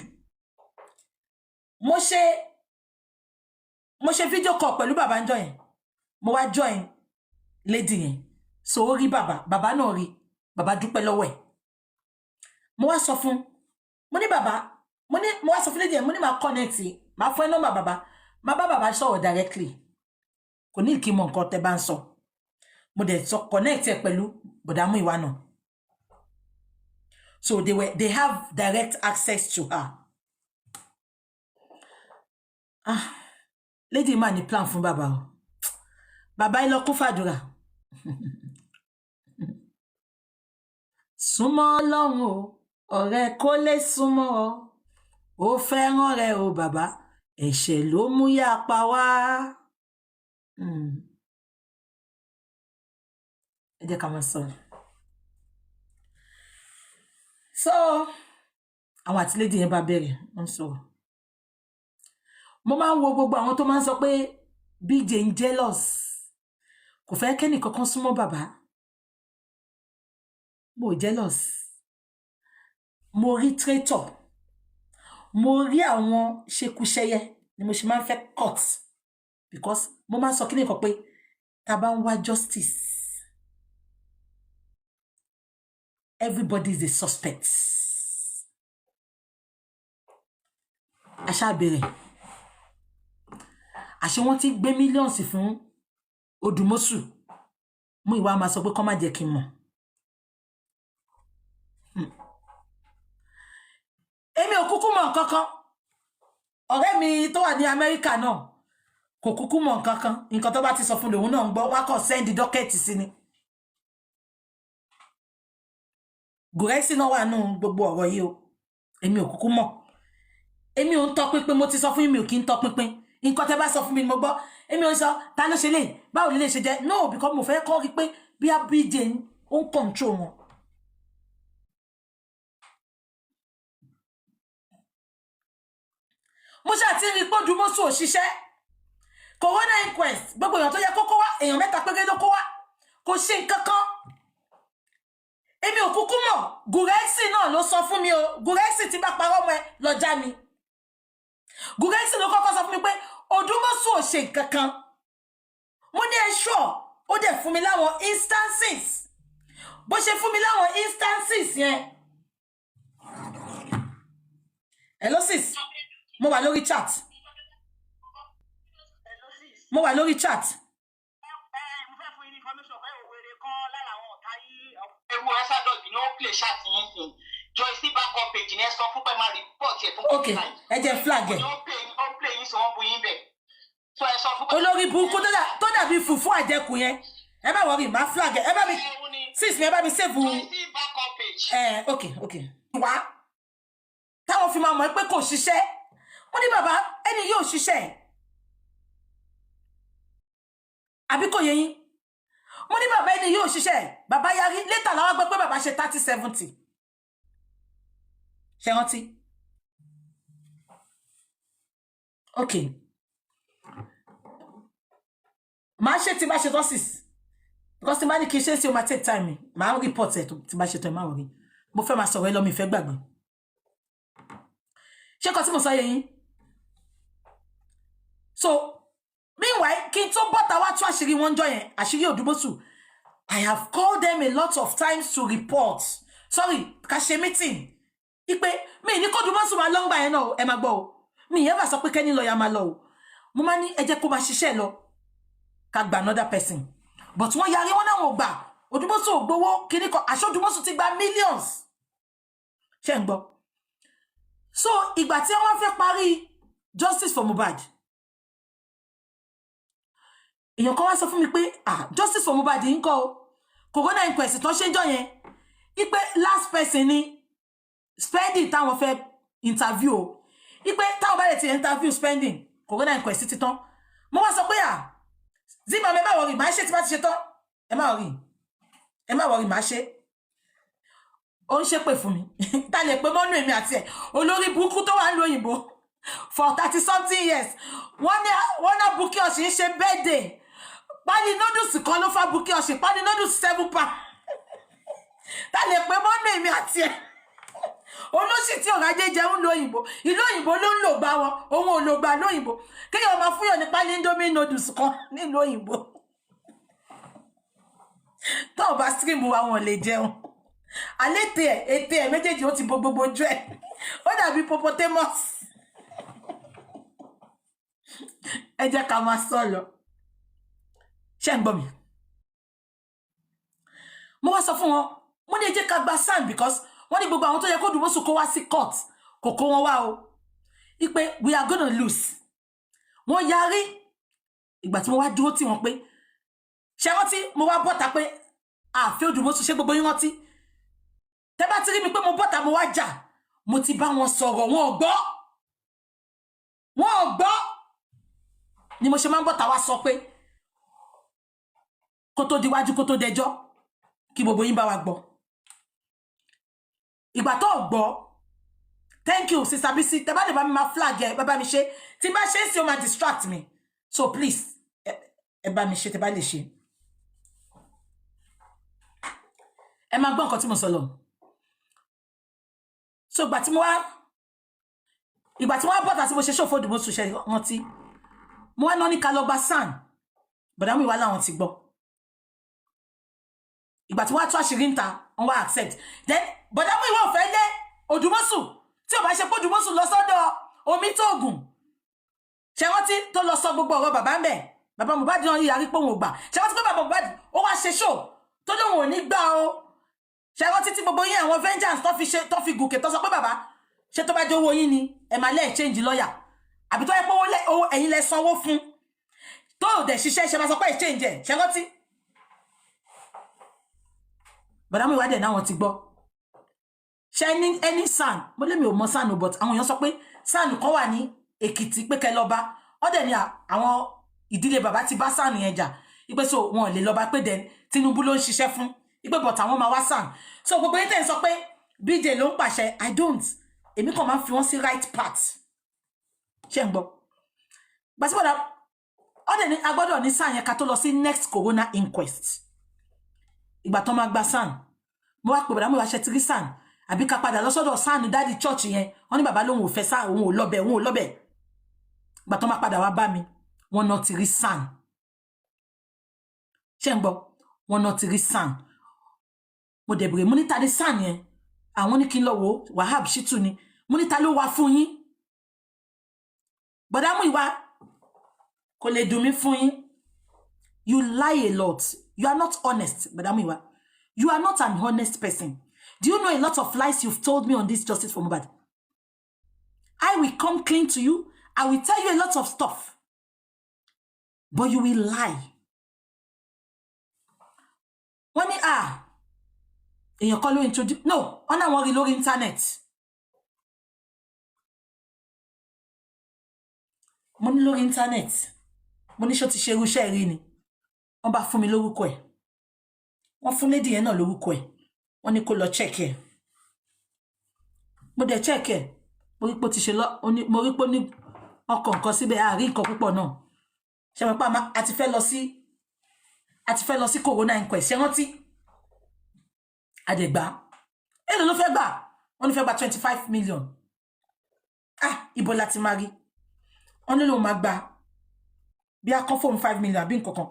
Mo ṣe video call pẹ̀lú bàbá ńjọ́ yẹn. Mo wá join lady yẹn. So ó rí bàbá náà rí. Bàbá dúpẹ́ lọ́wọ́ ẹ̀. Mo wá sọ fún, mo ní bàbá, mo wá sọ fún lady yẹn, mo ní máa connect, máa fún ẹ nọ́mbà bàbá. Máa bá bàbá sọ̀rọ̀ directly. Kò ní kí mọ nǹkan tẹ́ bá ń sọ. Mo dẹ̀ sọ connect ẹ pẹ̀lú bọ̀dá Múyìwá náà. So they have direct access to her. Lady man ní plan fún bàbá o. Bàbá ẹ lọ kún fàdúrà. Súnmọ́ Ọlọ́run o, ọ̀rẹ́ kò lè súnmọ́ ọ. Ó fẹ́ràn rẹ o bàbá, ẹ̀ṣẹ̀ ló mú yá pa wá. Ẹ jẹ́ ká máa sọ̀rọ̀. So, àwọn àti lady yẹn bá bẹ̀rẹ̀, wọ́n sọ̀rọ̀. Mo máa ń wo gbogbo àwọn tó máa ń sọ pé BJ ń jealous. Kò fẹ́ kẹ́ni kankan súnmọ́ bàbá. Mo jealous. Mo rí traitor. Mo rí àwọn ṣekúṣẹyẹ ni mo ṣe máa ń fẹ́ cut. Because mo máa ń sọ kíni kan pé tá bá ń wá justice. Everybody is a suspect. Àṣà bẹ̀rẹ̀. Àṣé wọ́n ti gbé millions fún Odùmọ́sù. Múyìwá máa sọ pé kó má jẹ́ kí n mọ̀. Èmi ò kúkú mọ̀ nǹkan kan. Ọ̀rẹ́ mi tó wà ní Amẹ́ríkà náà kò kúkú mọ̀ nǹkan kan. Nǹkan tó bá ti sọ fún lòun náà ń gbọ́, wá kàn send docket sí ni. Gùrẹ́sì náà wà nù gbogbo ọ̀rọ̀ yìí o. Èmi ò kúkú mọ̀. Èmi ò ń tọ́ pinpin, mo ti sọ fún yín mi ò kí ń tọ́ pinpin. Nǹkan tẹ́ bá sọ fún mi mo gbọ́. Èmi ò ń sọ ta ló ṣe lè, báwo lè ṣe jẹ́. No, because mo fẹ́ kọ́ rí pé bí a BJ ó ń control wọn. Mo ṣáà ti rí pé Odùmọ́sù ò ṣiṣẹ́. Corona inquest, gbogbo èèyàn tó yẹ kó kó wá, èèyàn 3 péré ló kó wá. Kò ṣe nǹkan kan. Èmi ò kúkú mọ̀. Gùrẹ́sì náà ló sọ fún mi o. Gùrẹ́sì tí bá parọ́ mọ́ ẹ lọ já mi. Gùrẹ́sì ló kọ́kọ́ sọ fún mi pé Odùmọ́sù ò ṣe nǹkan kan. Mo ní ẹ sure, ó dẹ̀ fún mi láwọn instances. Bó ṣe fún mi láwọn instances yẹn. Hello sis. Mo wà lórí chat. Mo wà lórí chat. Okay, ẹ jẹ́ flag ẹ. Olórí burúkú tó dàbí fùfú àjẹkù yẹn. Ẹ bá wọrí, má flag ẹ. Ẹ bá mi sis mi ẹ bá mi save. Okay. Wá. Táwọn fi máa mọ̀ pé kò ṣiṣẹ́. Wọ́n ní bàbá ẹni yóò ṣiṣẹ́. Àbí kò yé yín. Mo ní bàbá ẹni yóò ṣiṣẹ́. Bàbá yarí later la wá gbọ́ pé bàbá ṣe 30-70. Ṣé rántí? Okay. Màá ṣe tí bá ṣe tọ́sís. Because tí bá ní kí n ṣe sí o máa take time mi. Màá report ẹ̀ tí bá ṣe tọ́ ẹ máa wọ̀rí. Mo fẹ́ máa sọ̀rọ̀ ẹ lọ mi fẹ́ gbàgbé. Ṣé kọ́ tí mo sọ yé yín? So, meanwhile, kí n tó bọ́ta wá tún àṣírí wọn jọ yẹn, àṣírí Odùmọ́sù. I have called them a lot of times to report. Sorry, ká ṣe meeting. Ipe, mi ní kó Odùmọ́sù máa lọ́ngbà yẹn náà, ẹ máa gbọ́ o. Mi yẹn bá sọ pé kẹ́ni lọ́ọ̀yà máa lọ o. Mo máa ní ẹ jẹ́ kó máa ṣiṣẹ́ lọ. Ká gba another person. But wọ́n yarí wọn náà wọ́n gbà. Odùmọ́sù ò gbowó kíní kan. Àṣọ Odùmọ́sù ti gba millions. Ṣé ń gbọ́? So, ìgbà tí wọ́n fẹ́ parí justice for Mohbad. Èèyàn kan wá sọ fún mi pé justice for Mohbad ńkọ́ o. Corona inquest tó ṣe jọ yẹn. Ipe last person ni Spending táwọn fẹ́ interview o. Ipe táwọn bá lè ti interview Spending. Corona inquest ti tán. Mo wá sọ pé Zima me má worry, má ṣe tí bá ti ṣe tán. Ẹ má worry. Ẹ má worry, má ṣe. Ó ń ṣépè fún mi. Ta lè pè mọ́nú èmi àti ẹ̀. Olórí burúkú tó wà ní òyìnbó for 30 something years. Wọ́n ná Bukky Osin ṣe birthday. Pali noodles kan ló fa Bukky Osin. Pali noodles 7 pounds. Ta lè pè mọ́nú èmi àti ẹ̀. Olóṣì tí ọ̀rọ̀ ajé jẹun lóyìnbó. Ìlú òyìnbó ló ń lò gbà wọn. Òun ò lò gbà lóyìnbó. Kéèyàn máa fúyàn ní pali Indomie noodles kan nílùú òyìnbó. Tó bá stream wa wọn lè jẹun. Alete ete méjèèjì ó ti bo gbogbo ojú ẹ̀. Ó dàbí hippopotamus. Ẹ jẹ́ ká máa sọ lọ. Ṣé ń gbọ́ mi? Mo wá sọ fún wọn, mo ní ẹ jẹ́ ká gba SAN because wọ́n ní gbogbo àwọn tó yẹ kó Odùmọ̀ṣù kó wá sí court kò kó wọn wá o. Ipe we are gonna lose. Wọ́n yarí. Ìgbà tí mo wá dúró tí wọ́n pé ṣé rántí mo wá bọ́ta pé àfẹ́ Odùmọ̀ṣù ṣé gbogbo yín rántí. Tẹ́ bá ti rí mi pé mo bọ́ta mo wá jà. Mo ti bá wọn sọ̀rọ̀ wọn ò gbọ́. Wọn ò gbọ́. Ni mo ṣe máa ń bọ́ta wá sọ pé kó tó diwájú kó tó dẹjọ́ kí gbogbo yín bá wa gbọ́. Ìgbà tó gbọ́. Thank you Sister Bisi. Tẹ́ bá lè bá mi máa flag ẹ bá mi ṣe. Tí bá ṣe sí ó máa distract me. So please ẹ bá mi ṣe tẹ́ bá lè ṣe. Ẹ máa gbọ́ nǹkan tí mo sọ lọ. So ìgbà tí mo wá bọ́ta tí mo ṣe ṣòfò Odùmọ̀ṣù ṣe rántí. Mo wá náà ní ká lọ gba SAN. Bọ̀dá mi wá láwọn ti gbọ́. Ìgbà tí wọ́n á tó àṣírí ń ta, wọ́n wá accept. Then bọ̀dá mi ìwọ fẹ́ lé Odùmọ̀ṣù tí ò bá ṣe pé Odùmọ̀ṣù lọ sọ́dọ̀ Omitogun. Ṣé rántí tó lọ sọ gbogbo ọ̀rọ̀ bàbá ń bẹ̀? Bàbá Mohbad náà yarí pé òun ò gbà. Ṣé rántí pé bàbá Mohbad ó wá ṣe show tó lóun ò ní gbà o. Ṣé rántí tí gbogbo yín àwọn vengeance tó fi gòkè tó sọ pé bàbá ṣé tó bá jẹ́ owó yín ni ẹ máa lẹ́ change lawyer. Àbí tó yẹ pé owó ẹ̀yin lẹ sanwó fún. Tó ò dẹ̀ ṣiṣẹ́ ṣe máa sọ pé exchange ẹ̀. Ṣé rántí? Bọ̀dá mi ìwádìí náà wọ́n ti gbọ́. Ṣé ní any SAN? Mo lè mi ò mọ SAN o but àwọn èèyàn sọ pé SAN kan wà ní Èkìtì pé kẹ́ lọ bá. Ó dẹ̀ ní àwọn ìdílé bàbá ti bá SAN yẹn jà. Ipe so wọn lè lọ bá pé den Tinubu ló ń ṣiṣẹ́ fún. Ipe but àwọn máa wá SAN. So gbogbo yín tẹ́ ń sọ pé BJ ló ń pàṣẹ. I don't. Èmi kàn máa fi wọ́n sí right path. Ṣé ń gbọ́? Gbàtí bọ̀dá ó dẹ̀ ní agbọ́dọ̀ ní SAN yẹn ká tó lọ sí next corona inquest. Ìgbà tó máa gba SAN. Mo wá pè bọ̀dá mo wá ṣe tiri SAN. Àbí ká padà lọ sọ́dọ̀ SAN daddy church yẹn. Wọ́n ní bàbá lóhun ò fẹ́ SAN, òun ò lọ́bẹ̀. Ìgbà tó máa padà wá bá mi. Wọ́n náà ti rí SAN. Ṣé ń gbọ́? Wọ́n náà ti rí SAN. Mo dẹ̀ bèrè mo ní ta ni SAN yẹn. Àwọn ní kí n lọ wò Wahab Shittu ni. Mo ní ta ló wá fún yín. Bọ̀dá mú ìwà kò lè dùn mí fún yín. You lie a lot. You are not honest, Bọ̀dá mú ìwà. You are not an honest person. Do you know a lot of lies you've told me on this justice for Mohbad? I will come clean to you. I will tell you a lot of stuff. But you will lie. Wọ́n ní èèyàn kan ló introduce. No, wọ́n náà wọ́n rí lórí internet. Mo ní lórí internet. Mo ní ṣó ti ṣe irúṣẹ́ rí ni. Wọ́n bá fún mi lórúkọ ẹ̀. Wọ́n fún lady yẹn náà lórúkọ ẹ̀. Wọ́n ní kó lọ check ẹ̀. Mo dẹ̀ check ẹ̀. Mo rí pé ó ti ṣe mo rí pé ó ní ọkàn kan síbẹ̀ àárín nǹkan púpọ̀ náà. Ṣé mo pa a ti fẹ́ lọ sí corona inquest. Ṣé rántí? Adẹ̀gbá. Èló ló fẹ́ gbà? Wọ́n ní fẹ́ gba 25 million. Ibo láti máa rí. Wọ́n ní ló máa gbà bí a kan fóun 5 million àbí nǹkan kan.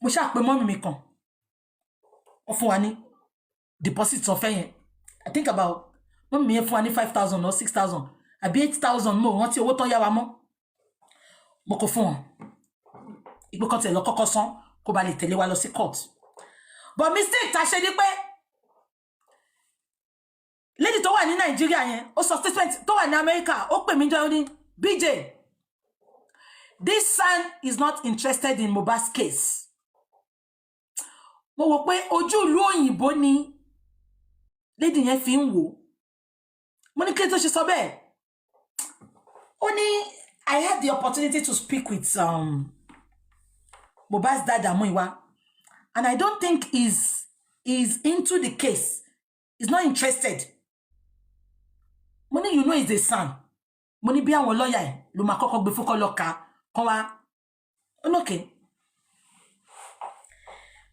Mo ṣáà pé mọ́mì mi kan. Wọ́n fún wa ní deposit ọ̀fẹ́ yẹn. I think about mọ́mì mi yẹn fún wa ní 5,000 or 6,000 àbí 8,000 mo rántí owó tán yá wa mọ́. Mo kò fún wọn. Ìgbé kan tẹ̀ lọ kọ́kọ́ san kó ba lè tẹ̀lé wa lọ sí court. But mistake ta ṣe ni pé lady tó wà ní Nàìjíríà yẹn ó sọ statement tó wà ní America ó pè mí jọ ní BJ, this son is not interested in Mohbad's case. Mo wò pé ojú ìlú òyìnbó ni lady yẹn fi ń wò. Mo ní kí tó ṣe sọ bẹ́ẹ̀. Ó ní I had the opportunity to speak with Mohbad's dad Amuyiwa, and I don't think he's into the case. He's not interested. Mo ní, you know, he's a son. Mo ní bí àwọn lawyer ẹ̀ ló máa kọ́kọ́ gbé fún kó lọ kà kán wá. Okay.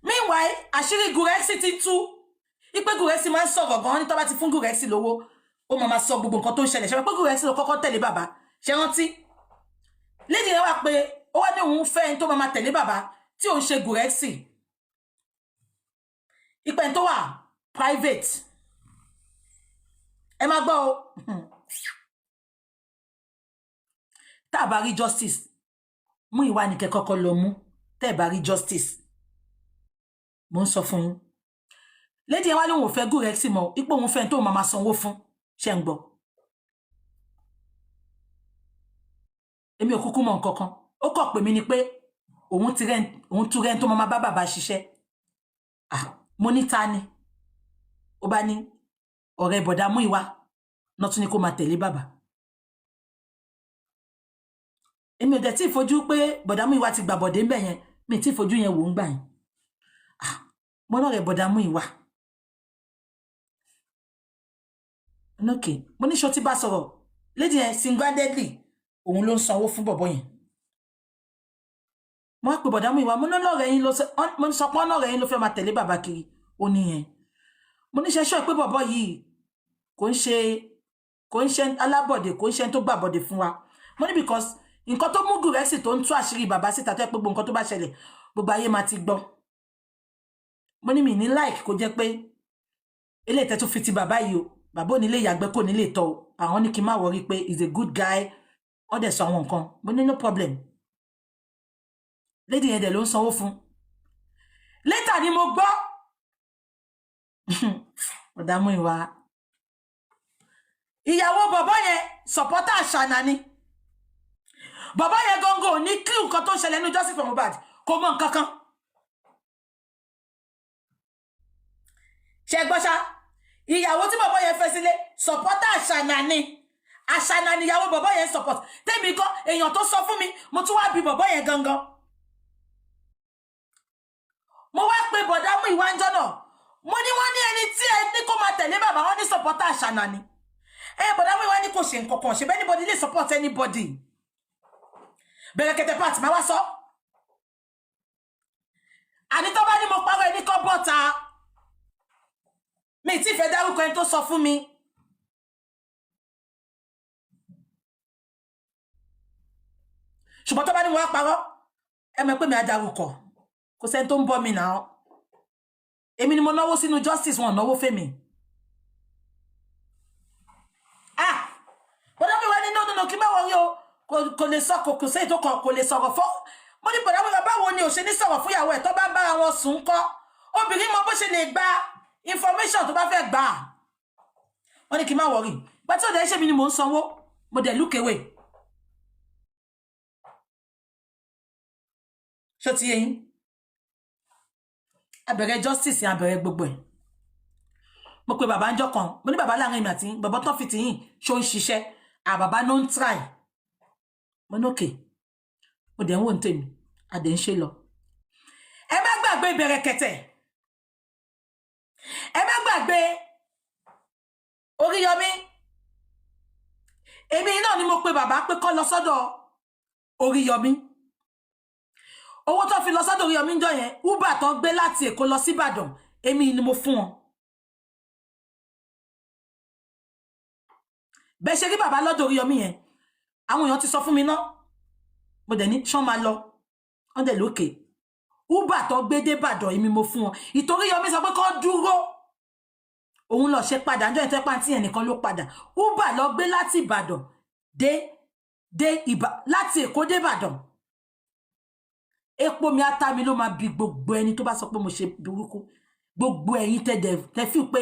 Meanwhile, àṣírí Gurexy ti tú. Ipe Gurexy máa ń sọ̀rọ̀ gan-an ní tó bá ti fún Gurexy lówó. Ó máa sọ gbogbo nǹkan tó ń ṣẹlẹ̀. Ṣé pé Gurexy ló kọ́kọ́ tẹ̀lé bàbá? Ṣé rántí? Lady yẹn wá pé ó wá ní òun fẹ́ ẹni tó máa tẹ̀lé bàbá tí òun ṣe Gurexy. Ipe tó wà private. Ẹ máa gbọ́ o. Tá bá rí justice. Muyiwa ní kẹ́ kọ́kọ́ lọ mú. Tá bá rí justice. Mo ń sọ fún yín. Lady yẹn wá lóun ò fẹ́ Gurexy mọ́. Ipò òun fẹ́ tó máa sanwó fún. Ṣé ń gbọ́? Èmi ò kúkú mọ̀ nǹkan kan. Ó kọ̀ pé mi ni pé òun tú rent tó máa bá bàbá ṣiṣẹ́. Mo ní ta ni. Ó bá ní ọ̀rẹ́ bọ̀dá Muyiwa náà tún ní kó máa tẹ̀lé bàbá. Èmi ò dẹ̀ tí fojú pé bọ̀dá Muyiwa ti gbà bọ̀dé ńbẹ̀ yẹn. Mi tí fojú yẹn wò ń gbà yẹn. Mo náà rẹ̀ bọ̀dá Muyiwa. Okay. Mo ní ṣó tí bá sọ̀rọ̀. Lady yẹn single-handedly òun ló ń sanwó fún bọ̀bọ̀ yẹn. Mo wá pé bọ̀dá Muyiwa, mo ní lọ́rẹ̀ yín ló sọ pé ọ̀nà rẹ̀ yín ló fẹ́ máa tẹ̀lé bàbá kiri. Ó ní yẹn. Mo ní ṣe ṣọ́ pé bọ̀bọ̀ yìí kò ń ṣe alábọ̀dé, kò ń ṣe tó gbà bọ̀dé fún wa. Mo ní because nǹkan tó mú Gurexy tó ń tú àṣírí bàbá síta tó pé gbogbo nǹkan tó bá ṣẹlẹ̀ gbogbo ayé máa ti gbọ́. Mo ní mi ní like kó jẹ́ pé eléyìí tẹ́ tó fi ti bàbá yìí o. Bàbá ò ní lè yàgbẹ́ kò ní lè tọ̀ o. Àwọn ní kí n má worry pé he's a good guy. Ó dẹ̀ sọ àwọn nǹkan. Mo ní no problem. Lady yẹn dẹ̀ ló ń sanwó fún. Later ni mo gbọ́. Bọ̀dá Muyiwa. Ìyàwó bàbá yẹn supporter Àṣànà ni. Bàbá yẹn gongo ní clue nǹkan tó ń ṣẹlẹ̀ ní justice for Mohbad. Kò mọ̀ nǹkan kan. Ṣé gbọ́ ṣá? Ìyàwó tí bàbá yẹn fẹ́ sílé supporter Àṣànà ni. Àṣànà ni ìyàwó bàbá yẹn support. Tèmi gan èèyàn tó sọ fún mi, mo tún wá bí bàbá yẹn gangan. Mo wá pé bọ̀dá Muyiwa ń jọ́nà. Mo ní wọ́n ní ẹni tí ẹ ní kó máa tẹ̀lé bàbá wọn ní supporter Àṣànà ni. Bọ̀dá Muyiwa ní kò ṣe nǹkan kan. Ṣé anybody lè support anybody? Bẹ̀rẹ̀ kẹtẹ part máa wá sọ. Àní tó bá ní mo parọ́ ẹni kọ́ bọ́ta. Mi tí fẹ́ dárúkọ ẹni tó sọ fún mi. Ṣùgbọ́n tó bá ní mo wá parọ́, ẹ mọ̀ pé mi á dárúkọ. Kò sẹ́ni tó ń bọ́ mi náà. Èmi ni mo náwó sínú justice wọn náwó fẹ́mi. Bọ̀dá Muyiwa ní no kí má wọrí o. Kò lè sọ kò sẹ́yìn tó kò lè sọ̀rọ̀ fọ́. Mo ní bọ̀dá Muyiwa báwo ni ò ṣe ní sọ̀rọ̀ fún ìyàwó ẹ̀ tó bá bára wọn sùn kọ́. Obìnrin mọ bó ṣe lè gba information tó bá fẹ́ gbà. Wọ́n ní kí má wọrí. Bá tí ó dẹ̀ ṣe mi ni mò ń sanwó. Mo dẹ̀ look away. Ṣó ti yé yín? Abẹ̀rẹ̀ justice yẹn abẹ̀rẹ̀ gbogbo ẹ̀. Mo pe bàbá ń jọ́ kan. Mo ní bàbá láàrin mi àti bàbá tó fi ti yín ṣó ń ṣiṣẹ́. Bàbá no ń try. Mo ní okay. Mo dẹ̀ ń wò ń tèmi. A dẹ̀ ń ṣe lọ. Ẹ má gbàgbé ìbẹ̀rẹ̀ kẹtẹ̀. Ẹ má gbàgbé Oríyọmí. Èmi náà ni mo pe bàbá pé kó lọ sọ́dọ̀ Oríyọmí. Owó tó fi lọ sọ́dọ̀ Oríyọmí ńjọ́ yẹn, Uber tó gbé láti Èkó lọ sí Ìbàdàn, èmi ni mo fún wọn. Bẹ́ẹ̀ ṣe rí bàbá lọ́dọ̀ Oríyọmí yẹn, àwọn èèyàn ti sọ fún mi náà. Mo dẹ̀ ní ṣán máa lọ. Wọ́n dẹ̀ lókè. Uber tó gbé dé Ìbàdàn, èmi mo fún wọn. Ìtorí Oríyọmí sọ pé kó dúró. Òun lọ ṣe padà ńjọ́ ìtẹ́ pàǹtí yẹn nìkan ló padà. Uber lọ gbé láti Ìbàdàn láti Èkó dé Ìbàdàn. Epo mi ata mi ló máa bi gbogbo ẹni tó bá sọ pé mo ṣe burúkú. Gbogbo ẹ̀yin tẹ́ feel pé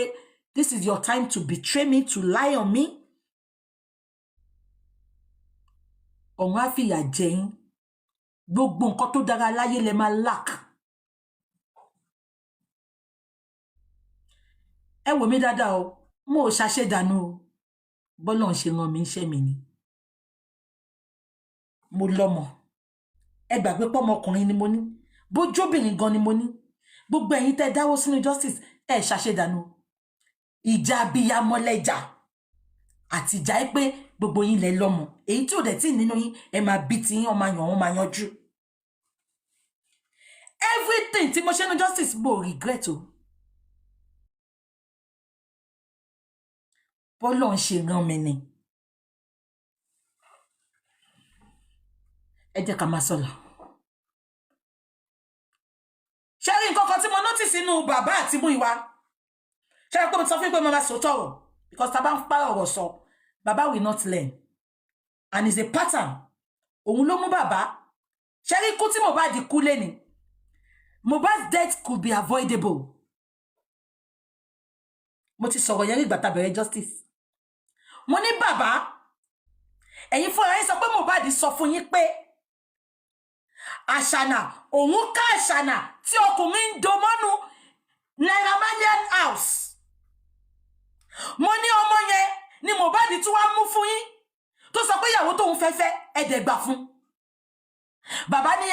this is your time to betray me, to lie on me. ọ̀run á fìyà jẹ yín gbogbo nǹkan tó dára láyé lẹ máa lack. ẹ wò mí dáadáa o mo ò ṣàṣedànù o bọ́lọ́run ṣe rán mi iṣẹ́ mi ni mo lọ́mọ ẹ gbàgbé pọ́mọkùnrin ni mo ní bójóbìnrin gan ni mo ní gbogbo ẹ̀yin tẹ́ dáwó sínú justice ẹ ṣàṣedànù ìjà abiyamọ lẹ́jà àti ìjà ẹ pé gbogbo yín lẹ lọ́mọ èyí tí ò dẹ̀ tí nínú yín ẹ máa bí tí yín ọmọ yàn wọn máa yanjú everything tí mo ṣe ní justice mo regret o bọ́lọ́run ṣe rán mi ni ẹ jẹ́ ká máa sọ̀rọ̀ ṣé rí nǹkan kan tí mo notice nínú bàbá àti Múyìwá ṣé rí pé mo sọ fún pé mo máa sọ tọrọ because tá bá ń pa ọ̀rọ̀ sọ bàbá will not learn and it's a pattern òun ló mú bàbá ṣé rí ikú tí Mohbad kú lẹ́ni Mohbad's death could be avoidable mo ti sọ̀rọ̀ yẹn nígbà tá bẹ̀rẹ̀ justice mo ní bàbá ẹ̀yin fúnra yín sọ pé Mohbad sọ fún yín pé àṣànà òun ká àṣànà tí ọkùnrin ń do mọ́nu Naira Marley house mo ní ọmọ yẹn ni Mohbad tún wá mú fún yín tó sọ pé ìyàwó tóun fẹ́fẹ́ ẹ̀dẹ̀gbà fún bàbá ní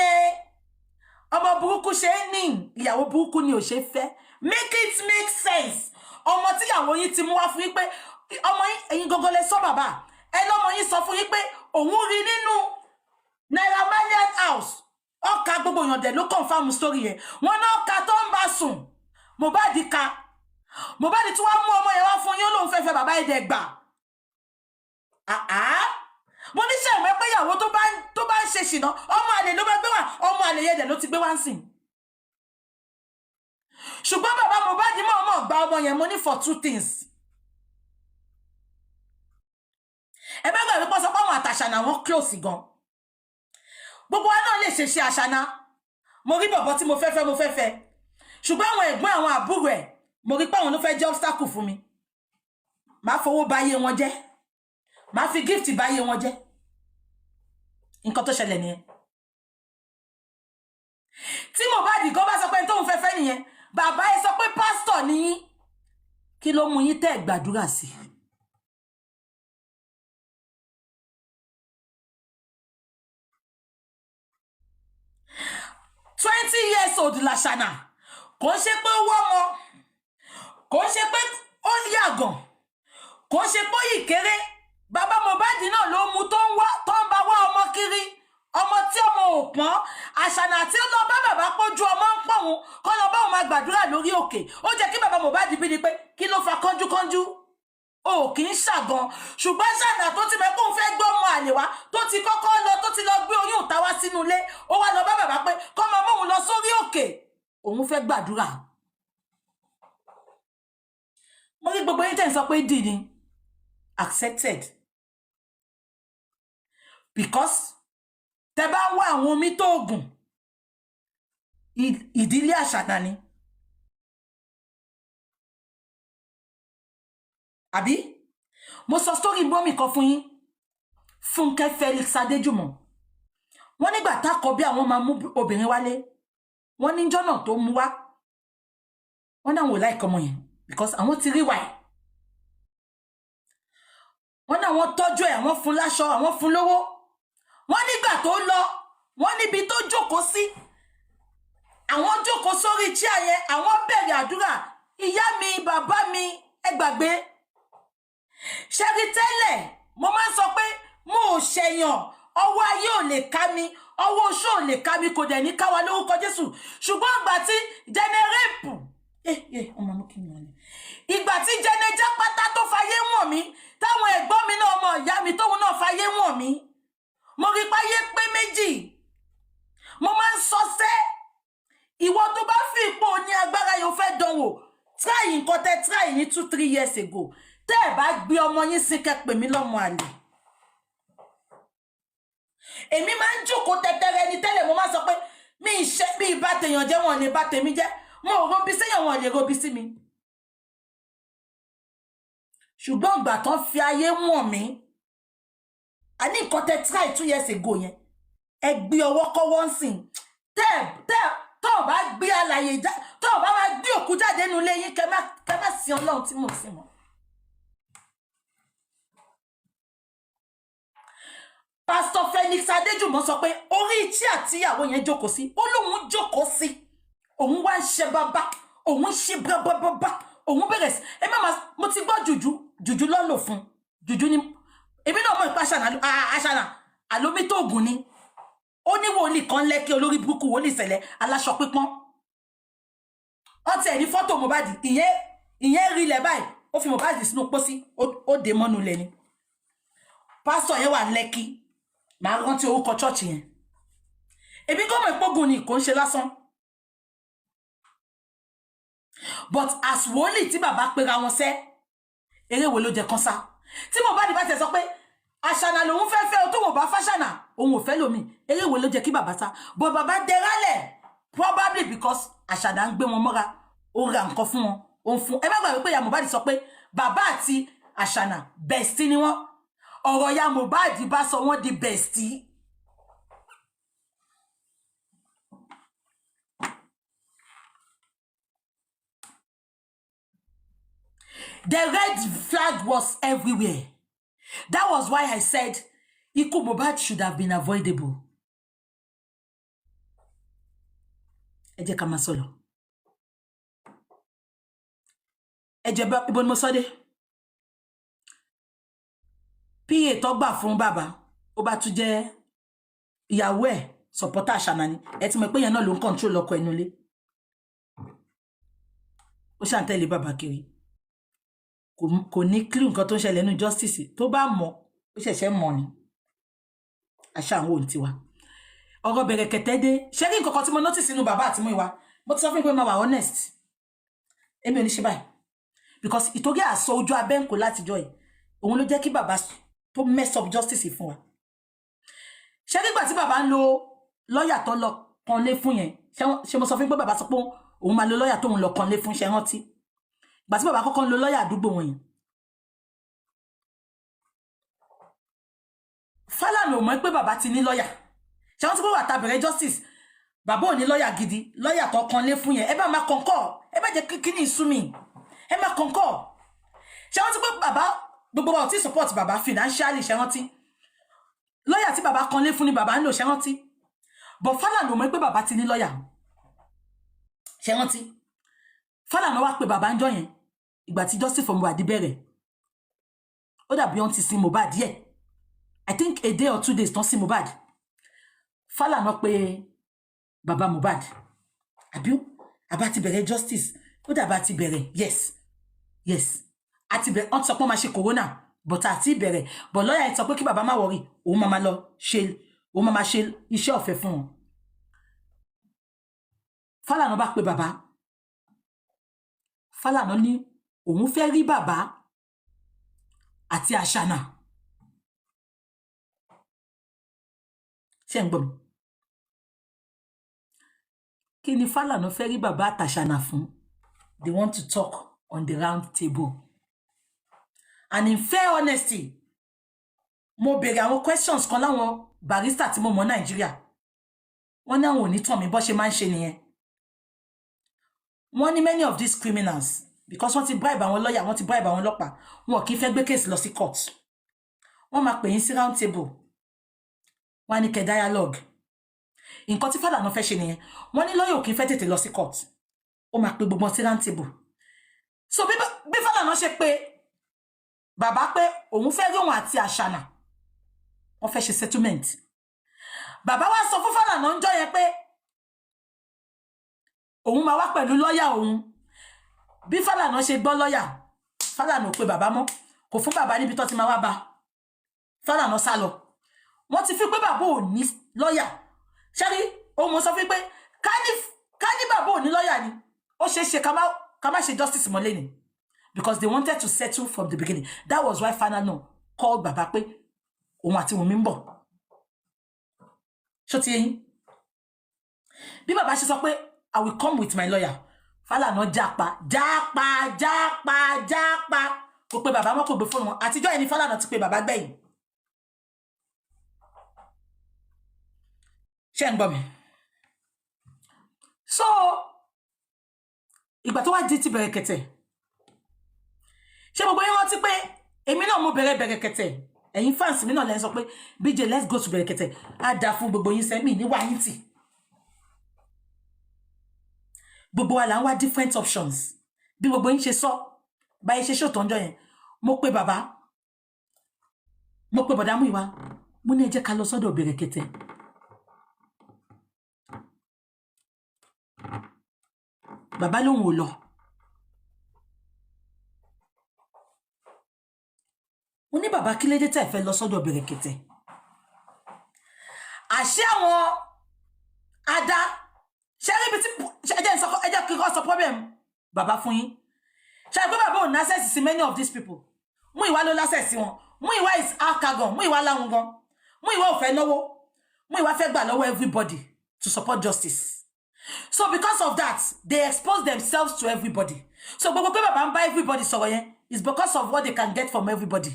ọmọ burúkú ṣe ń ní ìyàwó burúkú ni ò ṣe fẹ́ make it make sense ọmọ tíyàwó yín ti mú wá fún yín pé ọmọ yín ẹ̀yin gangan lẹ sọ bàbá ẹ lọ́mọ yín sọ fún yín pé òun rí nínú Naira Marley house ọkà gbogbo èèyàn dẹ̀ ló confirm story yẹn wọn náà ka tó ń bá sùn Mohbad tí wọ́n mú ọmọ yẹn wá fún yín lóun fẹ́fẹ́ bàbá ẹ̀dẹ̀ gbà mo ní ṣe ìwé pé ìyàwó tó bá ń ṣe ṣìnà ọmọ àlè ló bá gbé wá ọmọ àlè yẹn dẹ̀ ló ti gbé wá ń sìn ṣùgbọ́n bàbá Mohbad mọ̀ gba ọmọ yẹn mo ní for two things ẹ bá gbàgbé pọ́ sọ pé àwọn àtàṣànà wọn close gan gbogbo wa náà lè ṣe àṣànà mo rí bọ̀bọ̀ tí mo fẹ́ ṣùgbọ́n àwọn ẹ̀gbọ́n àwọn àbúrò ẹ̀ mo rí pé àwọn ló fẹ́ jẹ́ obstacle fún mi máa fowó báyé wọn jẹ́ máa fi gift báyé wọn jẹ́ nǹkan tó ṣẹlẹ̀ nìyẹn tí Mohbad gan bá sọ pé tóun fẹ́ nìyẹn bàbá ẹ sọ pé pásítọ̀ ni yín kí ló mú yín tẹ́ gbàdúrà sí 20 years old làṣànà kò ṣe pé ó wọ́mọ kò ṣe pé ó yàgàn kò ṣe pé yìí kéré bàbá Mohbad náà ló mú tó ń bá wá ọmọ kiri ọmọ tí ọmọ ò pọ́n àṣànà tí ó lọ bá bàbá pójú ọmọ ń pọ̀ wọn kọ́ lọ bá òun máa gbàdúrà lórí òkè ó jẹ́ kí bàbá Mohbad bí ni pé kí ló fa kánjúkánjú o kì í ṣàgan ṣùgbọ́n ṣànà tó ti mẹ́kún fẹ́ gbọ́ ọmọ àlè wá tó ti kọ́kọ́ lọ tó ti lọ gbé oyún ìta wá sínú ilé ó wá lọ bá bàbá pé kọ́ máa mú òun lọ sórí òkè òun fẹ́ gbàdúrà mo rí gbogbo yín tẹ̀ ń sọ pé dì ní accepted because tẹ bá ń wá àwọn omi tó oògùn ìdílé àṣànà ni àbí mo sọ story mọ́mì kan fún yín Fúnkẹ́ Felix Adéjùmọ̀ wọ́n nígbà tákọ bí àwọn máa mú obìnrin wálé wọ́n ní jọ́nà tó mú wá wọ́n náà wò láìkọ́ ọmọ yẹn because àwọn ti rí wáyé wọ́n náà wọ́n tọ́jú ẹ̀ àwọn fún láṣọ àwọn fún lówó wọ́n nígbà tó lọ wọ́n níbi tó jókòó sí àwọn jókòó sórí chair yẹn àwọn bẹ̀rẹ̀ àdúrà ìyá mi bàbá mi ẹ gbàgbé ṣẹ́rí tẹ́lẹ̀ mo máa ń sọ pé mo ò ṣẹ̀yàn ọwọ́ ayé ò lè ká mi ọwọ́ oṣó ò lè ká mi kò dẹ̀ ní ká wa lórúkọ Jésù ṣùgbọ́n ìgbà tí jẹnẹrẹ́pù ọmọ mi kì í wọlé ìgbà tí jẹnẹjá pátá tó fayé wọ̀n mi táwọn ẹ̀gbọ́n mi náà ọmọ ìyá mi tóun náà fayé wọ̀n mi mo rí páyé pé méjì mo máa ń sọ sẹ́ ìwọ tó bá fi ipò ní agbára yóò fẹ́ dánwò try nǹkan tẹ́ try ní 2-3 years ago tẹ́ ẹ̀ bá gbé ọmọ yín sí kẹ́pẹ́ mi lọ́mọ àlè èmi máa ń jókòó tẹ́tẹ́rẹ́ ní tẹ́lẹ̀ mo máa sọ pé mi ìṣe bí ìbá tèèyàn jẹ́ wọn lè bá tèmi jẹ́ mo ò robi séyàn wọn lè robi sí mi ṣùgbọ́n ìgbà tán fi ayé wọ̀n mí a ní nǹkan tẹ́ try 2 years ago yẹn ẹ gbé ọwọ́ kọ́wọ́ ń sìn tó bá gbé alàyè tó bá wá gbé òkú jáde nínú ilé yín kẹ́ má sin Ọlọ́run tí mò ń sìn mọ́. Pastor Felix Adéjùmọ̀ sọ pé orí tí àtìyàwó yẹn jókòó sí ó lóun jókòó sí òun wá ń ṣe bàbá òun ṣe bàbá òun bẹ̀rẹ̀ sí ẹ má mo ti gbọ́ jùjú lọ́lò fún jùjú ni èmi náà mọ̀ ìpá àṣànà àlómi tó ògùn ni ó ní wòlíì kan lẹ́kẹ́ olórí burúkú wòlíì ìṣẹ̀lẹ̀ aláṣọ pípọ́n ọtí ẹ̀ ní fọ́tò Mohbad ìyẹn rí lẹ̀ báyìí ó fi Mohbad sínú pósí ó dé mọ́nu lẹ̀ ni pásítọ̀ yẹn wà lẹ́kí màá rántí orúkọ chọ́ọ̀chì yẹn èmi gọ́mọ̀ ìpógun ni kò ń ṣe lásán but as wòlíì tí bàbá pera wọn sẹ́ eré wo ló jẹ kan sá tí Mohbad bá tẹ̀ sọ pé àṣànà lòun fẹ́ tó wò bá fàṣànà òun ò fẹ́ lómi eré wo ló jẹ kí bàbá sá but bàbá dẹrálẹ̀ probably because àṣànà ń gbé wọn mọ́ra ó ra nǹkan fún wọn ó ń fún ẹ má gbàgbé pé ìyá Mohbad sọ pé bàbá àti àṣànà bestie ni wọ́n ọ̀rọ̀ ya Mohbad bá sọ wọ́n di bestie. The red flag was everywhere. That was why I said ikú Mohbad should have been avoidable. Ẹ jẹ́ ká máa sọ lọ. Ẹ jẹ́ bá ibo ni mo sọ dé. PA tó gbà fún bàbá ó bá tún jẹ́ ìyàwó ẹ̀ supporter àṣànà ni ẹ ti mọ̀ pé yẹn náà ló ń control ọkọ ẹnu ilé. Ó ṣàn tẹ̀lé bàbá kiri. Kò ní clue nǹkan tó ń ṣẹlẹ̀ nínú justice tó bá mọ̀ ó ṣẹ̀ṣẹ̀ mọ̀ ni. Àṣà àwọn ohun tiwa. Ọ̀rọ̀ bẹ̀rẹ̀ kẹ̀tẹ́ dé ṣé kí nǹkan kan tí mo notice nínú bàbá àti Múyìwá mo ti sọ fún pé máa wà honest. Èmi ò ní ṣe báyìí because ìtògé àsọ ojú abẹ́ǹkò látijọ́ yìí òun ló jẹ́ kí bàbá tó mess up justice fún wa. Ṣé nígbà tí bàbá ń lo lọ́yà tó lọ kanlé fún yẹn ṣé mo sọ fún pé bàbá sọ pé òun máa lo lọ́yà tó ń lọ kanlé fún ṣe rántí ìgbà tí bàbá kọ́kọ́ ń lo lọ́yà àdúgbò wọn yẹn. Fálànà ò mọ̀ pé bàbá ti ní lọ́yà ṣé wọ́n ti pé wà tá bẹ̀rẹ̀ justice bàbá ò ní lọ́yà gidi lọ́yà tó kanlé fún yẹn ẹ bá máa kọ̀ǹkọ̀ ẹ bá jẹ́ kíní ìsúnmi ẹ máa kọ̀ǹkọ̀ ṣé wọ́n ti pé bàbá gbogbo wa ò tí support bàbá financially ṣé wọ́n ti lọ́yà tí bàbá kanlé fún ni bàbá ń lò ṣé wọ́n ti but Fálànà ò mọ̀ pé bàbá ti ní lọ́yà ṣé wọ́n ti Fálànà wá pé bàbá ń jọ yẹn ìgbà tí justice for Mohbad bẹ̀rẹ̀ ó dàbí wọ́n ti sin Mohbad yẹ I think a day or 2 days tán sin Mohbad Fálànà pé bàbá Mohbad àbá ti bẹ̀rẹ̀ justice ó dàbá ti bẹ̀rẹ̀ yes àti bẹ̀rẹ̀ wọ́n ti sọ pé wọ́n máa ṣe corona but àti bẹ̀rẹ̀ but lọ́yà ẹ̀ sọ pé kí bàbá má wọrí òun máa ṣe iṣẹ́ ọ̀fẹ́ fún wọn. Fálànà bá pé bàbá Fálànà ní òun fẹ́ rí bàbá àti àṣànà ṣé ń gbọ́ mi kí ni Fálànà fẹ́ rí bàbá àtàṣànà fún they want to talk on the round table and in fair honesty mo béèrè àwọn questions kan láwọn barrister tí mo mọ̀ Nàìjíríà wọ́n ní àwọn ò ní tàn mí bó ṣe máa ń ṣe nìyẹn wọ́n ní many of these criminals because wọ́n ti bribe àwọn lawyer wọ́n ti bribe àwọn ọlọ́pàá wọn kì í fẹ́ gbé case lọ sí court wọ́n máa pè yín sí round table wọ́n ní kẹ́ dialogue nǹkan tí Fálànà fẹ́ ṣe nìyẹn wọ́n ní lawyer ò kì í fẹ́ tètè lọ sí court ó máa pè gbogbo sí round table so bí Fálànà ṣe pé bàbá pé òun fẹ́ rí òun àti àṣànà wọ́n fẹ́ ṣe settlement bàbá wá sọ fún Fálànà ń jọ yẹn pé òun máa wá pẹ̀lú lọ́yà òun bí Fálànà ṣe gbọ́ lọ́yà Fálànà ò pé bàbá mọ́ kò fún bàbá níbi tó ti máa wá bá Fálànà sá lọ wọ́n ti fi pé bàbá ò ní lọ́yà ṣẹ́rí òun mo sọ fún pé ká ní bàbá ò ní lọ́yà ni ó ṣeé ṣe ká má ṣe justice mọ́lé ni because they wanted to settle from the beginning that was why Fálànà called bàbá pé òun àti Wùnmí ń bọ̀ ṣó ti yẹn bí bàbá ṣe sọ pé I will come with my lawyer Fálànà jápa kò pé bàbá mọ́ kò gbé fóònù wọn àtijọ́ ẹni Fálànà ti pé bàbá gbẹ̀yìn Ṣé ń gbọ́ mi? So ìgbà tó wá di ti Bẹ̀rẹ̀kẹ̀tẹ̀, ṣé gbogbo yín rántí pé èmi náà mo bẹ̀rẹ̀ Bẹ̀rẹ̀kẹ̀tẹ̀, ẹ̀yin fans mi náà lẹ́ sọ pé BJ let's go to Bẹ̀rẹ̀kẹ̀tẹ̀, á dá fún gbogbo yín sẹ́mi níwá yín tì. Gbogbo wa là ń wá different options bí gbogbo yín ṣe sọ báyìí ṣe ṣòtò ọjọ́ yẹn. Mo pe bàbá, mo pe bọ̀dá Múyìwá, mo ní ẹ jẹ́ ká lọ sọ́dọ̀ Bẹ̀rẹ̀kẹ̀tẹ̀. Bàbá lòun ò lọ. Mo ní bàbá kí lédè tẹ́ fẹ́ lọ sọ́dọ̀ Bẹ̀rẹ̀kẹ̀tẹ̀. Àṣé àwọn ada ṣe rí bí tí ẹ jẹ́ kí n sọ problem bàbá fún yín. Ṣé pé bàbá ò ní access sí many of these people. Múyìwá ló access sí wọn. Múyìwá is alkagon. Múyìwá láwọn gan. Múyìwá ò fẹ́ náwó. Múyìwá fẹ́ gbà lọ́wọ́ everybody to support justice. So because of that, they expose themselves to everybody. So gbogbo pé bàbá ń bá everybody sọ̀rọ̀ yẹn is because of what they can get from everybody.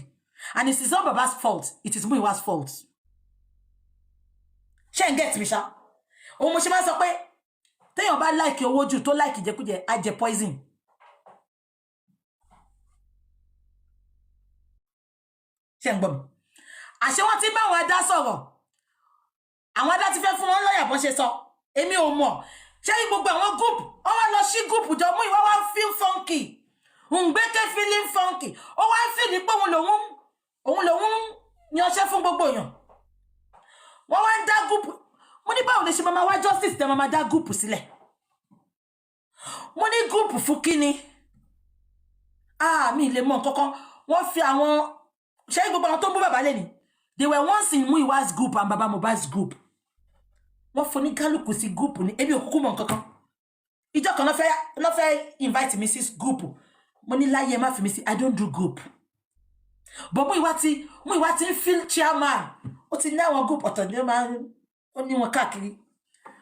And it is not Baba's fault. It is Múyìwá's fault. Ṣé ń get me ṣá? Òun mo ṣe máa sọ pé téèyàn bá like owó jù tó like ìjẹkújẹ á jẹ poison. Ṣé ń gbọ́ mi? Àṣé wọ́n ti bá àwọn adá sọ̀rọ̀. Àwọn adá ti fẹ́ fún wọn lọ́yà bọ́n ṣe sọ. Èmi ò mọ̀. Ṣé gbogbo àwọn group ó wá lọ sí group jọ Múyìwá wá feel funky. Ngbeke feeling funky. Ó wá feel pé òun lòun yanṣẹ́ fún gbogbo èèyàn. Wọ́n wá ń dá group. Mo ní báwo lè ṣe máa wá justice tẹ́ máa dá group sílẹ̀. Mo ní group fún kíni. Mi lè mọ̀ nǹkankan. Wọ́n fi àwọn ṣé gbogbo àwọn tó ń bú bàbá lẹ́ni. They were once in Múyìwá's group and Baba Mohbad's group. Wọ́n fún ní kálukú sí group ní ebi òkúkú mọ̀ nǹkankan. Ìjọ kan ló fẹ́ invite me sí group. Mo ní láyé má fi mi sí, I don't do group. But Múyìwá ti ń feel chairman. Ó ti ní àwọn group ọ̀tọ̀ ní ó ní wọn káàkiri.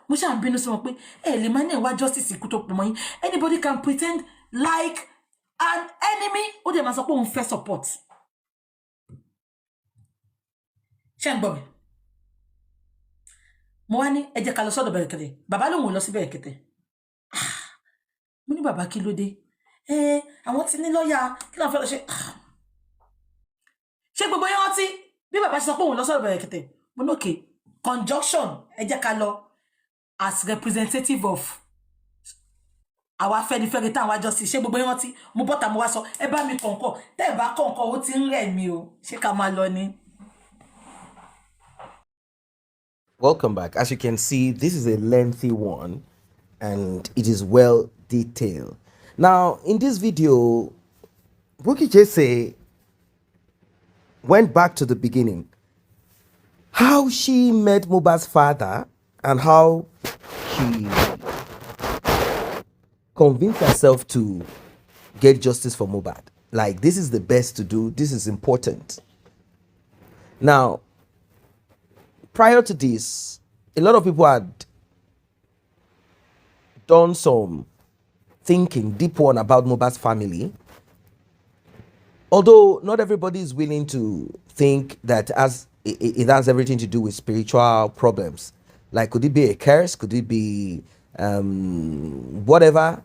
Mo ṣáà ń bínú sí wọn pé lè máa ní ìwà justice ikú tó pọ̀ mọ́ yín. Anybody can pretend like an enemy. Ó dẹ̀ máa sọ pé òun fẹ́ support. Ṣé ń gbọ́ mi? Mo wá ní ẹ jẹ́ ká lọ sọ́dọ̀ Bẹ̀rẹ̀kẹ̀tẹ̀. Bàbá lòun ò lọ sí Bẹ̀rẹ̀kẹ̀tẹ̀. Mo ní bàbá kí ló dé? Àwọn ti ní lọ́ọ̀yà kí ló ń fẹ́ lọ ṣe? Ṣé gbogbo yẹn rántí bí bàbá ṣe sọ pé òun lọ sọ́dọ̀ Bẹ̀rẹ̀kẹ̀tẹ̀? Mo ní okay, conjunction ẹ jẹ́ ká lọ as representative of àwa Afẹ́nifẹ́re táwọn wá justice. Ṣé gbogbo yẹn rántí? Mo bọ́ta mo wá sọ ẹ bá mi kọ̀ǹkọ̀. Tẹ́ ẹ bá kọ̀ǹkọ̀ ó ti ń rẹ̀ mí o. Ṣé ká máa lọ ni? Welcome back. As you can see, this is a lengthy one and it is well detailed. Now, in this video, Bukky Jesse went back to the beginning. How she met Mohbad's father and how she convinced herself to get justice for Mohbad. Like, this is the best to do. This is important. Now, prior to this, a lot of people had done some thinking, deep one about Mohbad's family. Although not everybody is willing to think that it has everything to do with spiritual problems. Like, could it be a curse? Could it be whatever?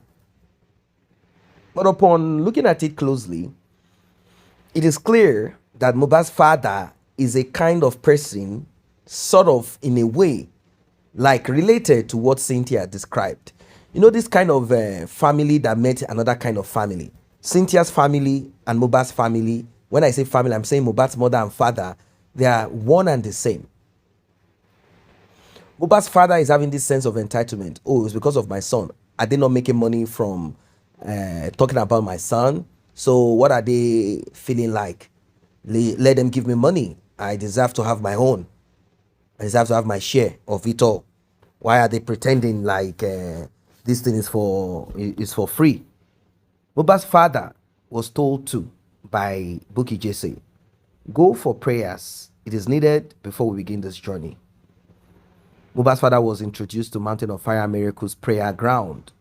But upon looking at it closely, it is clear that Mohbad's father is a kind of person, sort of in a way, like related to what Cynthia described. You know, this kind of family that met another kind of family. Cynthia's family and Mohbad's family. When I say family, I'm saying Mohbad's mother and father. They are one and the same. Mohbad's father is having this sense of entitlement. Oh, it's because of my son. Are they not making money from talking about my son? So what are they feeling like? Let them give me money. I deserve to have my own. I deserve to have my share of it all. Why are they pretending like this thing is for free? Mohbad's father was told to by Bukky Jesse, go for prayers. It is needed before we begin this journey. Mohbad's father was introduced to Mountain of Fire Miracles prayer ground.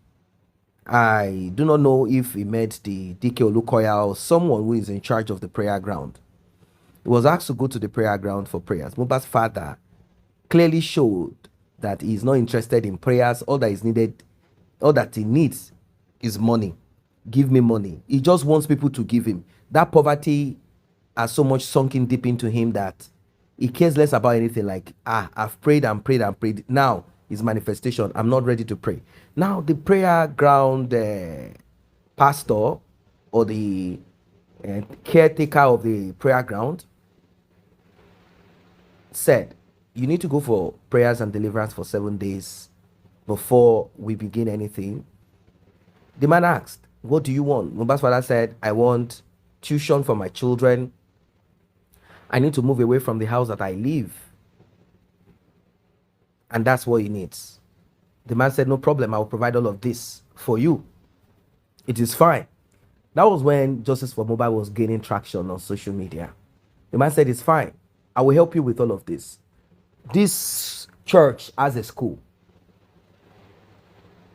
I do not know if he met the DK Olukoya or someone who is in charge of the prayer ground. He was asked to go to the prayer ground for prayers. Mohbad's father clearly showed that he's not interested in prayers. All that is needed, all that he needs is money. Give me money. He just wants people to give him. That poverty has so much sunken deep into him that he cares less about anything. Like, I've prayed and prayed and prayed. Now is manifestation. I'm not ready to pray. Now the prayer ground pastor or the caretaker of the prayer ground said, you need to go for prayers and deliverance for 7 days before we begin anything. The man asked, what do you want? Mohbad's father said, I want tuition for my children. I need to move away from the house that I live. And that's what he needs. The man said, no problem, I will provide all of this for you. It is fine. That was when Justice for Mohbad was gaining traction on social media. The man said, it's fine. I will help you with all of this. This church has a school.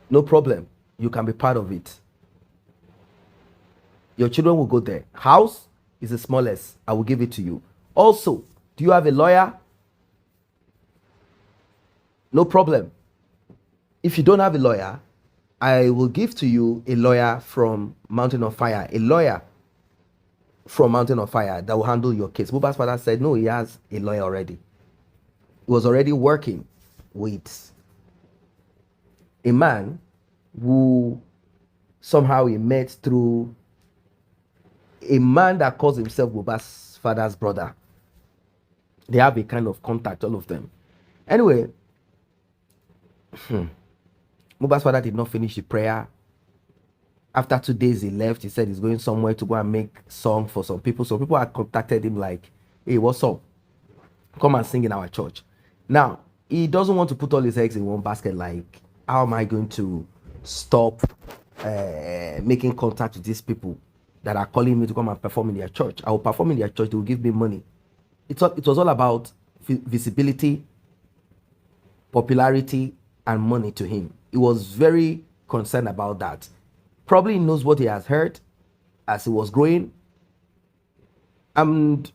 No problem. You can be part of it. Your children will go there. House is the smallest. I will give it to you. Also, do you have a lawyer? No problem. If you don't have a lawyer, I will give to you a lawyer from Mountain of Fire. A lawyer from Mountain of Fire that will handle your case. Mohbad's father said, no, he has a lawyer already. He was already working with a man who somehow he met through a man that calls himself Mohbad's father's brother. They have a kind of contact, all of them. Anyway, Mohbad's father did not finish the prayer. After 2 days, he left. He said he's going somewhere to go and make song for some people. Some people had contacted him like, hey, what's up? Come and sing in our church. Now, he doesn't want to put all his eggs in one basket. Like, how am I going to stop making contact with these people that are calling me to come and perform in their church? I will perform in their church. They will give me money. It was all about visibility, popularity, and money to him. He was very concerned about that. Probably knows what he has heard as he was growing. And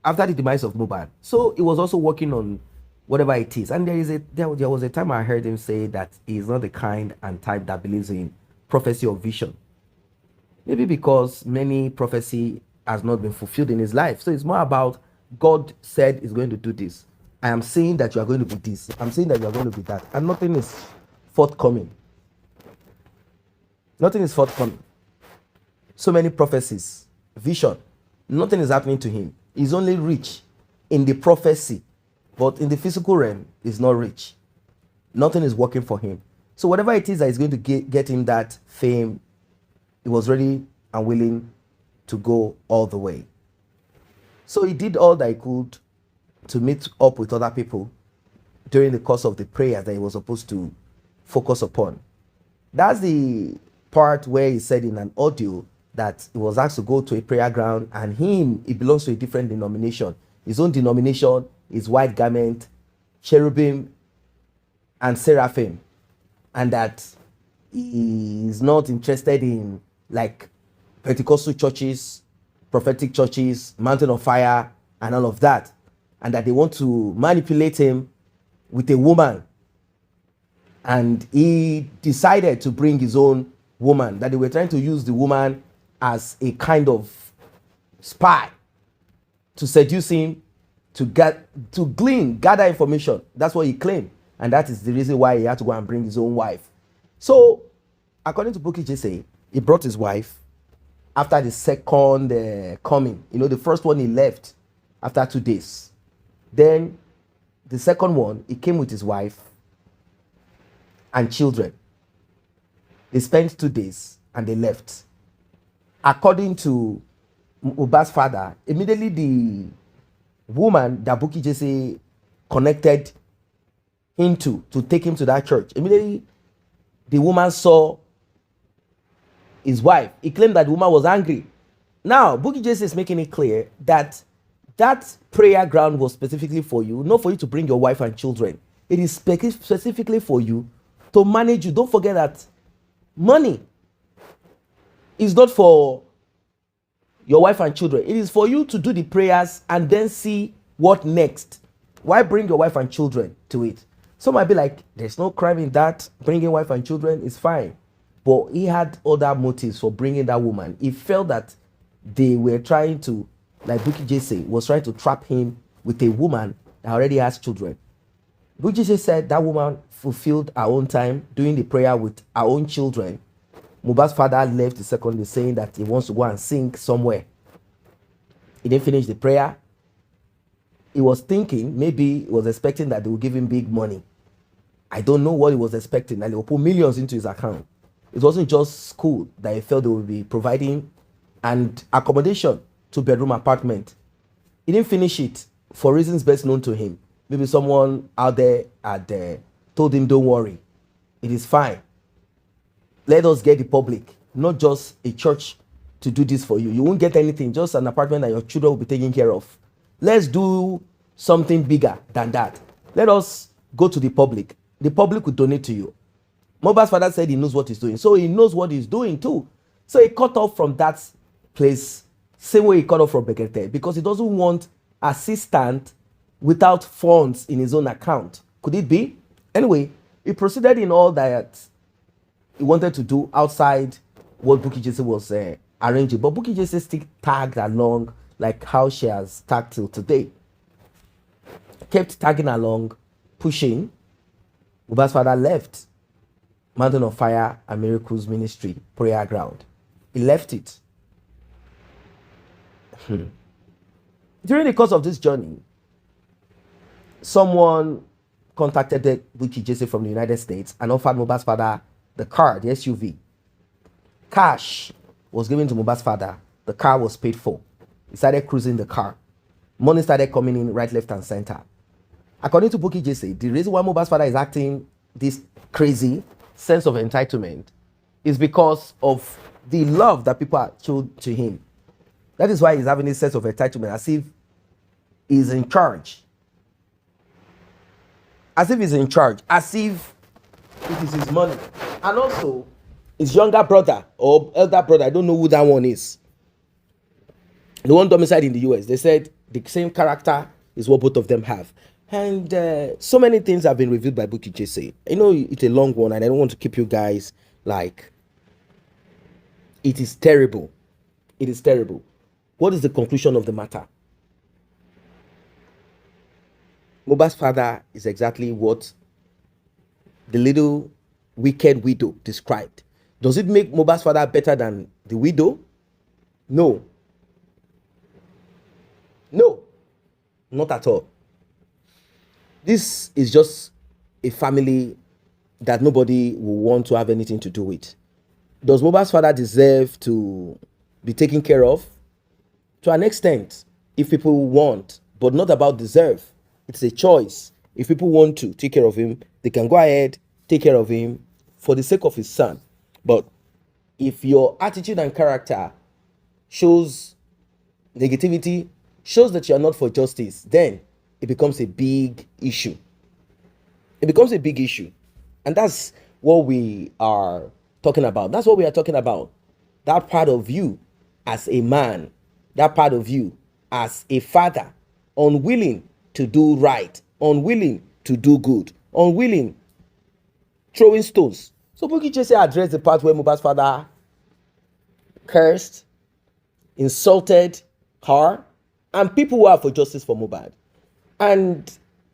after the demise of Mohbad. So he was also working on whatever it is. And there was a time I heard him say that he's not the kind and type that believes in prophecy or vision. Maybe because many prophecy has not been fulfilled in his life. So it's more about God said he's going to do this. I am saying that you are going to be this. I'm saying that you are going to be that. And nothing is forthcoming. Nothing is forthcoming. So many prophecies, vision. Nothing is happening to him. He's only rich in the prophecy, but in the physical realm, he's not rich. Nothing is working for him. So whatever it is that is going to get him that fame, he was ready and willing to go all the way. So he did all that he could to meet up with other people during the course of the prayers that he was supposed to focus upon. That's the part where he said in an audio that he was asked to go to a prayer ground, and he belongs to a different denomination. His own denomination is white garment, cherubim, and seraphim, and that he is not interested in like Pentecostal churches, prophetic churches, Mountain of Fire, and all of that, and that they want to manipulate him with a woman. And he decided to bring his own woman, that they were trying to use the woman as a kind of spy to seduce him, to gather information. That's what he claimed. And that is the reason why he had to go and bring his own wife. So, according to Bukky Jesse, he brought his wife after the second coming. You know, the first one he left after 2 days. Then, the second one, he came with his wife and children. They spent 2 days and they left. According to Mohbad's father, immediately the woman that Bukky Jesse connected him to take him to that church, immediately the woman saw his wife. He claimed that the woman was angry. Now, Bukky Jesse is making it clear that that prayer ground was specifically for you, not for you to bring your wife and children. It is specifically for you to manage you. Don't forget that money is not for your wife and children. It is for you to do the prayers and then see what next. Why bring your wife and children to it? Some might be like, there's no crime in that. Bringing wife and children is fine. But he had other motives for bringing that woman. He felt that they were trying to, like Bukky Jesse was trying to trap him with a woman that already has children. Bukky Jesse said that woman fulfilled her own time doing the prayer with her own children. Mohbad's father left the second day saying that he wants to go and sing somewhere. He didn't finish the prayer. He was thinking, maybe he was expecting that they would give him big money. I don't know what he was expecting, and they will put millions into his account. It wasn't just school that he felt they would be providing and accommodation, 2-bedroom apartment. He didn't finish it for reasons best known to him. Maybe someone out there had told him, don't worry, it is fine. Let us get the public, not just a church, to do this for you. You won't get anything, just an apartment that your children will be taken care of. Let's do something bigger than that. Let us go to the public. The public will donate to you. Mohbad's father said he knows what he's doing. So he knows what he's doing too. So he cut off from that place, same way he cut off from Bekete, because he doesn't want assistance without funds in his own account. Could it be? Anyway, he proceeded in all that he wanted to do outside what Bukky Jesse was arranging. But Bukky Jesse still tagged along like how she has tagged till today. Kept tagging along, pushing. Mohbad's father left Mountain of Fire and Miracles Ministry prayer ground. He left it. During the course of this journey, someone contacted Bukky Jesse from the United States and offered Mohbad's father the car, the SUV. Cash was given to Mohbad's father. The car was paid for. He started cruising the car. Money started coming in right, left, and center. According to Bukky Jesse, the reason why Mohbad's father is acting this crazy sense of entitlement is because of the love that people showed to him. That is why he's having this sense of entitlement, as if he's in charge. As if he's in charge. As if it is his money. And also, his younger brother or elder brother, I don't know who that one is, the one domiciled in the US, they said the same character is what both of them have. And so many things have been revealed by Bukky Jesse. You know, it's a long one and I don't want to keep you guys like, it is terrible. It is terrible. What is the conclusion of the matter? Mohbad's father is exactly what the little wicked widow described. Does it make Mohbad's father better than the widow? No. No. Not at all. This is just a family that nobody will want to have anything to do with. Does Mohbad's father deserve to be taken care of? To an extent, if people want, but not about deserve. It's a choice. If people want to take care of him, they can go ahead, take care of him for the sake of his son. But if your attitude and character shows negativity, shows that you are not for justice, then it becomes a big issue. It becomes a big issue. And that's what we are talking about. That's what we are talking about. That part of you as a man, that part of you as a father, unwilling to do right, unwilling to do good, unwilling, throwing stones. So Bukky Jesse addressed the part where Mohbad's father cursed, insulted her, and people who are for justice for Mohbad. And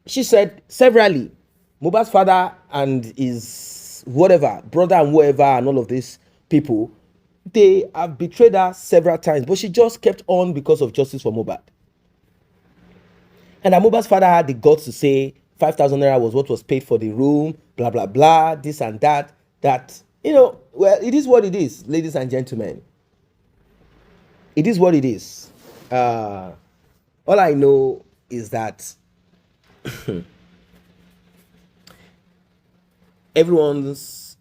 she said severally, Mohbad's father and his whatever, brother and whoever, and all of these people, they have betrayed her several times, but she just kept on because of justice for Mohbad. And Mohbad's father had the guts to say 5,000 naira was what was paid for the room, blah, blah, blah, this and that, you know, well, it is what it is, ladies and gentlemen. It is what it is. All I know is that everyone's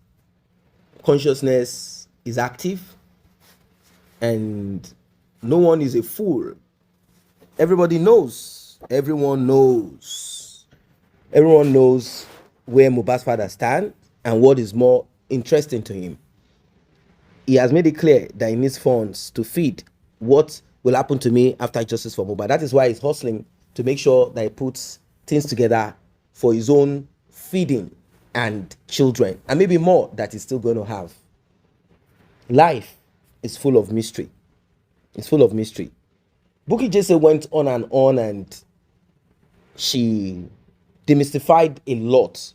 consciousness is active and no one is a fool. Everybody knows. Everyone knows. Everyone knows where Mohbad's father stands and what is more interesting to him. He has made it clear that he needs funds to feed what will happen to me after justice for Mohbad. That is why he's hustling to make sure that he puts things together for his own feeding, and children, and maybe more that he's still going to have. Life is full of mystery. It's full of mystery. Bukky Jesse went on, and she demystified a lot.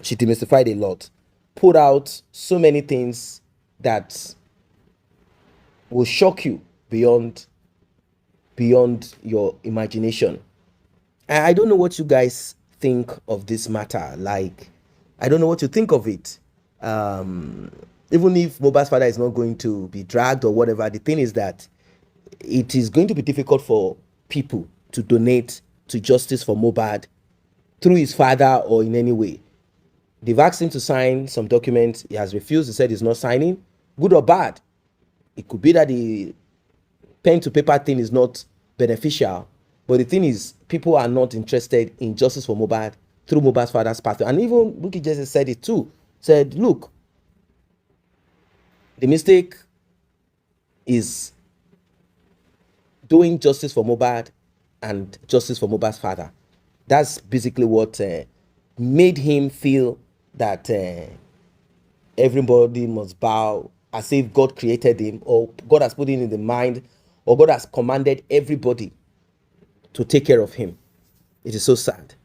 She demystified a lot. Put out so many things that will shock you beyond your imagination. I don't know what you guys think of this matter. Like, I don't know what you think of it. Even if Mohbad's father is not going to be dragged or whatever, the thing is that it is going to be difficult for people to donate to Justice for Mohbad through his father or in any way. They've asked him to sign some documents. He has refused. He said he's not signing. Good or bad, it could be that the pen to paper thing is not beneficial. But the thing is, people are not interested in Justice for Mohbad through Mohbad's father's pathway. And even Bukky Jesse said it too. Said, look, the mistake is doing Justice for Mohbad and Justice for Mohbad's father. That's basically what made him feel that everybody must bow, as if God created him, or God has put him in the mind, or God has commanded everybody to take care of him. It is so sad.